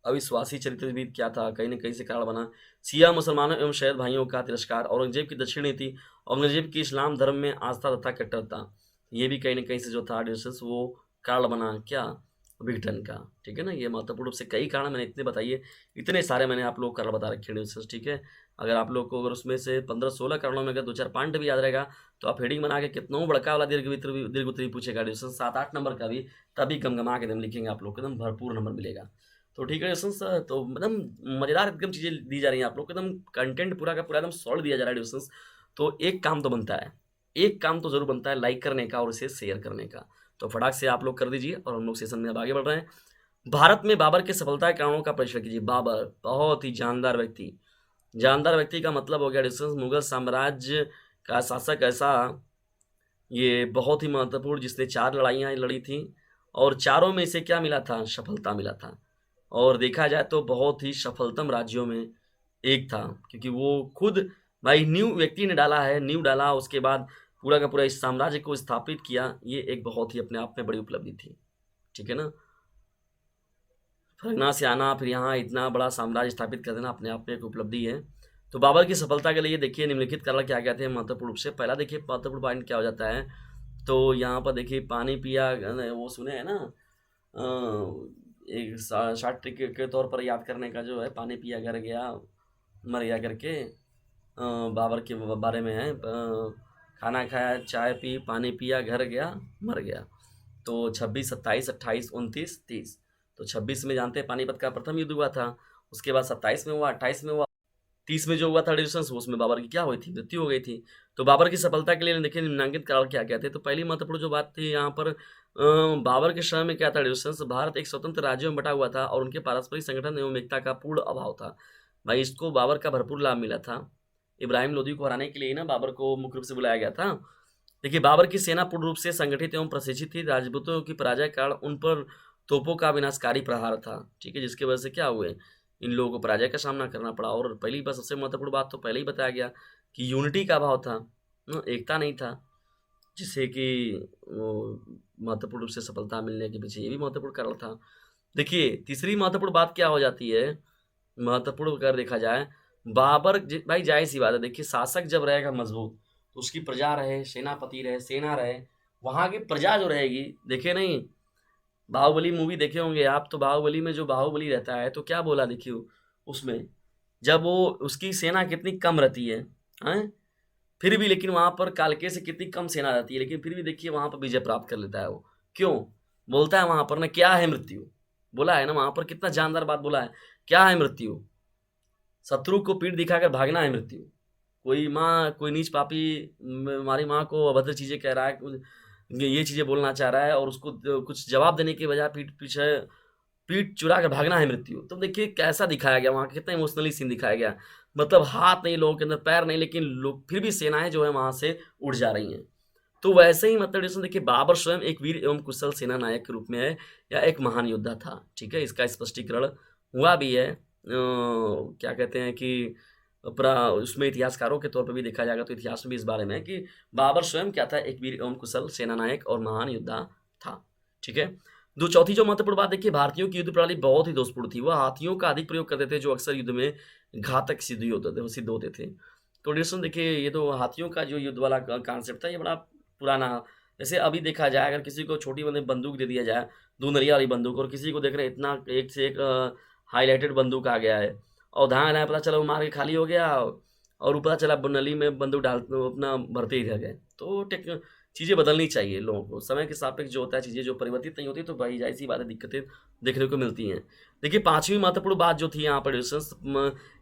अविश्वासी चरित्र भी क्या था, कहीं न कहीं से कारण बना। शिया मुसलमानों एवं शैद भाइयों का तिरस्कार, औरंगजेब की दक्षिण नीति, औरंगजेब की इस्लाम धर्म में आस्था तथा कट्टरता, ये भी कहीं न कहीं से जो था डिस्टेंस वो कारण बना क्या, विघटन का, ठीक है ना। ये महत्वपूर्ण रूप से कई कारण मैंने इतने बताइए, इतने सारे मैंने आप लोग को कारण बता रखे हैं डिस्टेंस, ठीक है। अगर आप लोग को अगर उसमें से 15-16 कारणों में अगर 2-4 पॉइंट भी याद रहेगा तो आप हेडिंग बना के कितनों बड़का वाला दीर्घ उत्तरी पूछेगा डिस्टेंस 7-8 नंबर का भी, तभी गमगमा के एकदम लिखेंगे आप लोग को, एकदम भरपूर नंबर मिलेगा। तो ठीक है डिस्टेंस, तो एकदम मज़ेदार एकदम चीज़ें दी जा रही हैं आप लोग को, एकदम कंटेंट पूरा का पूरा एकदम सॉलिड दिया जा रहा है डिस्टेंस। तो एक काम तो बनता है, एक काम तो ज़रूर बनता है, लाइक करने का और इसे शेयर करने का। तो फटाक से आप लोग कर दीजिए और हम लोग सेशन में अब आगे बढ़ रहे हैं। भारत में बाबर की सफलता के कारणों का परिचय कीजिए। बाबर बहुत ही जानदार व्यक्ति। जानदार व्यक्ति का मतलब हो गया डिस्टेंस मुगल साम्राज्य का शासक ऐसा, ये बहुत ही महत्वपूर्ण, जिसने 4 लड़ाइयाँ लड़ी थी और चारों में इसे क्या मिला था? सफलता मिला था। और देखा जाए तो बहुत ही सफलतम राज्यों में एक था, क्योंकि वो खुद भाई नींव व्यक्ति ने डाला है, नींव डाला, उसके बाद पूरा का पूरा इस साम्राज्य को स्थापित किया। ये एक बहुत ही अपने आप में बड़ी उपलब्धि थी, ठीक है ना? फरगना से आना, फिर यहाँ इतना बड़ा साम्राज्य स्थापित कर देना अपने आप में एक उपलब्धि है। तो बाबर की सफलता के लिए देखिए निम्नलिखित कारण क्या-क्या थे महत्वपूर्ण रूप से। पहला देखिए महत्वपूर्ण पॉइंट क्या हो जाता है, तो यहाँ पर देखिए पानी पिया, वो सुने हैं ना, एक शॉर्ट ट्रिक के तौर पर याद करने का जो है, पानी पिया घर गया मर गया करके, बाबर के बारे में है। खाना खाया, चाय पी, पानी पिया, घर गया, मर गया। तो 26, 27, 28, 29, 30। तो 26 में जानते हैं पानीपत का प्रथम युद्ध हुआ था, उसके बाद 27 में हुआ, 28 में हुआ, 30 में जो हुआ था डिविजन, उसमें बाबर की क्या हुई थी? मृत्यु हो गई थी। तो बाबर की सफलता के लिए देखिए निम्नांकित कारण क्या क्या थे। तो पहली महत्वपूर्ण जो बात थी यहाँ पर, बाबर के समय में क्या था डिविजन, भारत एक स्वतंत्र राज्यों में बटा हुआ था और उनके पारस्परिक संगठन एवं एकता का पूर्ण अभाव था। भाई इसको बाबर का भरपूर लाभ मिला था। इब्राहिम लोदी को हराने के लिए ना बाबर को मुख्य रूप से बुलाया गया था। देखिए बाबर की सेना पूर्ण रूप से संगठित एवं प्रशिक्षित थी। राजपूतों की पराजय के कारण उन पर तोपों का विनाशकारी प्रहार था, ठीक है, जिसकी वजह से क्या हुए, इन लोगों को पराजय का सामना करना पड़ा। और पहली बात, सबसे महत्वपूर्ण बात तो पहले ही बताया गया कि यूनिटी का अभाव था, एकता नहीं था, जिससे कि वो महत्वपूर्ण रूप से सफलता मिलने के पीछे ये भी महत्वपूर्ण कारण था। देखिए तीसरी महत्वपूर्ण बात क्या हो जाती है, महत्वपूर्ण अगर देखा जाए, बाबर भाई जाहिर सी बात है, देखिए शासक जब रहेगा मजबूत तो उसकी प्रजा रहे, सेनापति रहे, सेना रहे, वहां की प्रजा जो रहेगी, देखे नहीं बाहुबली मूवी देखे होंगे आप, तो बाहुबली में जो बाहुबली रहता है तो क्या बोला देखिए उसमें, जब वो उसकी सेना कितनी कम रहती है, फिर भी लेकिन वहां पर कालके से कितनी कम सेना रहती है, लेकिन फिर भी देखिए वहां पर विजय प्राप्त कर लेता है वो। क्यों? बोलता है वहां पर ना, क्या है मृत्यु, बोला है ना वहां पर, कितना जानदार बात बोला है, क्या है मृत्यु, शत्रु को पीठ दिखाकर भागना है मृत्यु। कोई माँ, कोई नीच पापी हमारी माँ को अभद्र चीजें कह रहा है, ये चीजें बोलना चाह रहा है और उसको कुछ जवाब देने के बजाय पीठ पीछे पीठ चुरा कर भागना है मृत्यु। तो देखिए कैसा दिखाया गया वहाँ, कितना इमोशनली सीन दिखाया गया, मतलब हाथ नहीं लोगों के अंदर, पैर नहीं, लेकिन लोग फिर भी सेनाएं जो है वहां से उड़ जा रही हैं। तो वैसे ही मतलब जैसे देखिए बाबर स्वयं एक वीर एवं कुशल सेना नायक के रूप में है, या एक महान योद्धा था, ठीक है, इसका स्पष्टीकरण हुआ भी है। क्या कहते हैं कि उसमें इतिहासकारों के तौर पर भी देखा जाएगा तो इतिहास में भी इस बारे में है कि बाबर स्वयं क्या था, एक वीर एवं कुशल सेना नायक और महान योद्धा था, ठीक है। दो चौथी जो महत्वपूर्ण बात देखिए, भारतीयों की युद्ध प्रणाली बहुत ही दोषपूर्ण थी। वह हाथियों का अधिक प्रयोग करते थे, जो अक्सर युद्ध में घातक सिद्ध होते थे। तो डिस्कशन देखिए, ये तो हाथियों का जो युद्ध वाला कॉन्सेप्ट था, ये बड़ा पुराना। जैसे अभी देखा जाए, अगर किसी को छोटी बंदूक बंदूक दे दिया जाए, 2 नलिया वाली बंदूक, और किसी को देख रहे हैं इतना एक से एक हाईलाइटेड बंदूक आ गया है, और धाए धाए पता चला वो मार के खाली हो गया, और ऊपर चला नली में बंदूक डाल अपना भरते ही रह गए। तो टेक चीज़ें बदलनी चाहिए लोगों को, समय के सापेक्ष जो होता है, चीज़ें जो परिवर्तित नहीं होती तो भाई जाहिर सी बात है, दिक्कतें देखने को मिलती हैं। देखिए पांचवी महत्वपूर्ण बात जो थी यहाँ पर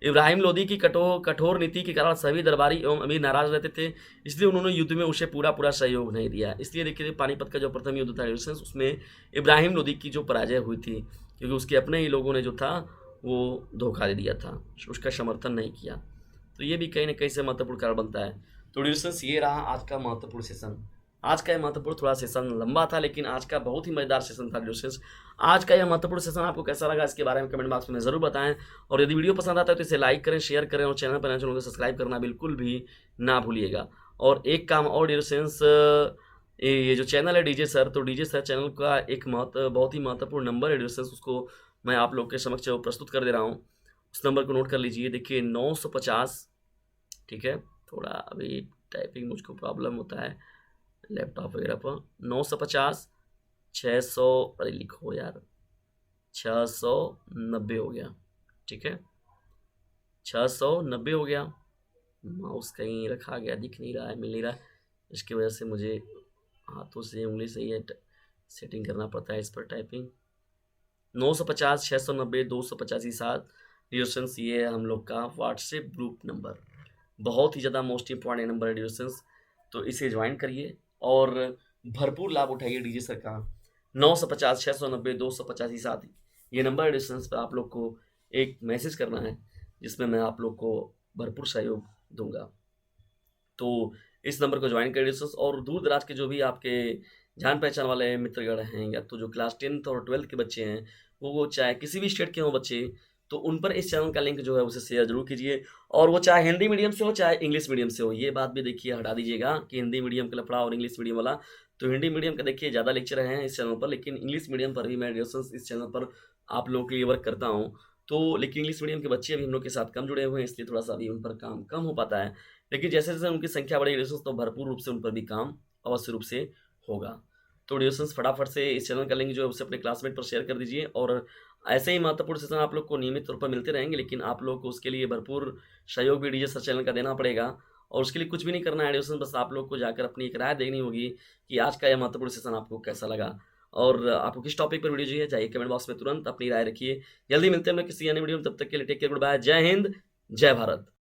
इब्राहिम लोदी की कठोर नीति के कारण सभी दरबारी एवं अमीर नाराज रहते थे, इसलिए उन्होंने युद्ध में उसे पूरा पूरा सहयोग नहीं दिया। इसलिए देखिए पानीपत का जो प्रथम युद्ध था उसमें इब्राहिम लोदी की जो पराजय हुई थी, क्योंकि उसके अपने ही लोगों ने जो था वो धोखा दे दिया था, उसका समर्थन नहीं किया। तो ये भी कहीं ना कहीं से महत्वपूर्ण कारण बनता है। तो डिस्कस ये रहा आज का महत्वपूर्ण सेशन। आज का यह महत्वपूर्ण थोड़ा सेशन लंबा था, लेकिन आज का बहुत ही मजेदार सेशन था डिस्कस। आज का यह महत्वपूर्ण सेशन आपको कैसा लगा, इसके बारे में कमेंट बॉक्स में जरूर बताएं। और यदि वीडियो पसंद आता है तो इसे लाइक करें, शेयर करें, और चैनल पर चैनल को सब्सक्राइब करना बिल्कुल भी ना भूलिएगा। और एक काम और डिस्कस, ये जो चैनल है डीजे सर, तो डीजे सर चैनल का एक बहुत ही महत्वपूर्ण नंबर है डिस्कस, उसको मैं आप लोग के समक्ष प्रस्तुत कर दे रहा हूँ। उस नंबर को नोट कर लीजिए। देखिए 950, ठीक है, थोड़ा अभी टाइपिंग मुझको प्रॉब्लम होता है लैपटॉप वगैरह पर। 950 600, अरे लिखो यार, 690 हो गया, ठीक है, 690 हो गया। माउस कहीं रखा गया, दिख नहीं रहा है, मिल नहीं रहा है, इसकी वजह से मुझे हाथों से उंगली से ये सेटिंग करना पड़ता है इस पर टाइपिंग। 950 690 285 7 ये है हम लोग का व्हाट्सएप ग्रुप नंबर, बहुत ही ज़्यादा मोस्ट इंपॉर्टेंट नंबर है डिस्टेंस। तो इसे ज्वाइन करिए और भरपूर लाभ उठाइए डीजे सर का। 950 690 285 7 ये नंबर डिस्टेंस पर आप लोग को एक मैसेज करना है, जिसमें मैं आप लोग को भरपूर सहयोग दूँगा। तो इस नंबर को ज्वाइन करिए दोस्तों, और दूर-दराज के जो भी आपके जान-पहचान वाले मित्रगण हैं, या तो जो क्लास 10th और 12th के बच्चे हैं, वो चाहे किसी भी स्टेट के हों बच्चे, तो उन पर इस चैनल का लिंक जो है उसे शेयर ज़रूर कीजिए, और वो चाहे हिंदी मीडियम से हो, चाहे इंग्लिश मीडियम से हो। ये बात भी देखिए हटा दीजिएगा कि हिंदी मीडियम का लफड़ा और इंग्लिश मीडियम वाला। तो हिंदी मीडियम का देखिए ज़्यादा लेक्चर हैं इस चैनल पर, लेकिन इंग्लिश मीडियम पर भी मैं डिस्कस इस चैनल पर आप लोगों के लिए वर्क करता हूँ। तो लेकिन इंग्लिश मीडियम के बच्चे अभी हम लोग के साथ कम जुड़े हुए हैं, इसलिए थोड़ा-सा अभी उन पर काम कम हो पाता है। लेकिन जैसे-जैसे उनकी संख्या बढ़ेगी रिसोर्स, तो भरपूर रूप से उन पर भी काम अवश्य रूप से होगा। तो डिस्कस फटाफट से इस चैनल का लिंक जो है उसे अपने क्लासमेट पर शेयर कर दीजिए, और ऐसे ही महत्वपूर्ण सेशन आप लोग को नियमित तौर पर मिलते रहेंगे, लेकिन आप लोग को उसके लिए भरपूर सहयोग भी डीजे सर चैनल का देना पड़ेगा, और उसके लिए कुछ भी नहीं करना है डिस्कस, बस आप लोग को जाकर अपनी एक राय देनी होगी कि आज का यह महत्वपूर्ण सेशन आपको कैसा लगा, और आपको किस टॉपिक पर वीडियो चाहिए, जाइए कमेंट बॉक्स में तुरंत अपनी राय रखिए। जल्दी मिलते हैं हम लोग किसी अन्य वीडियो में, तब तक के लिए टेक केयर, गुड बाय, जय हिंद, जय भारत।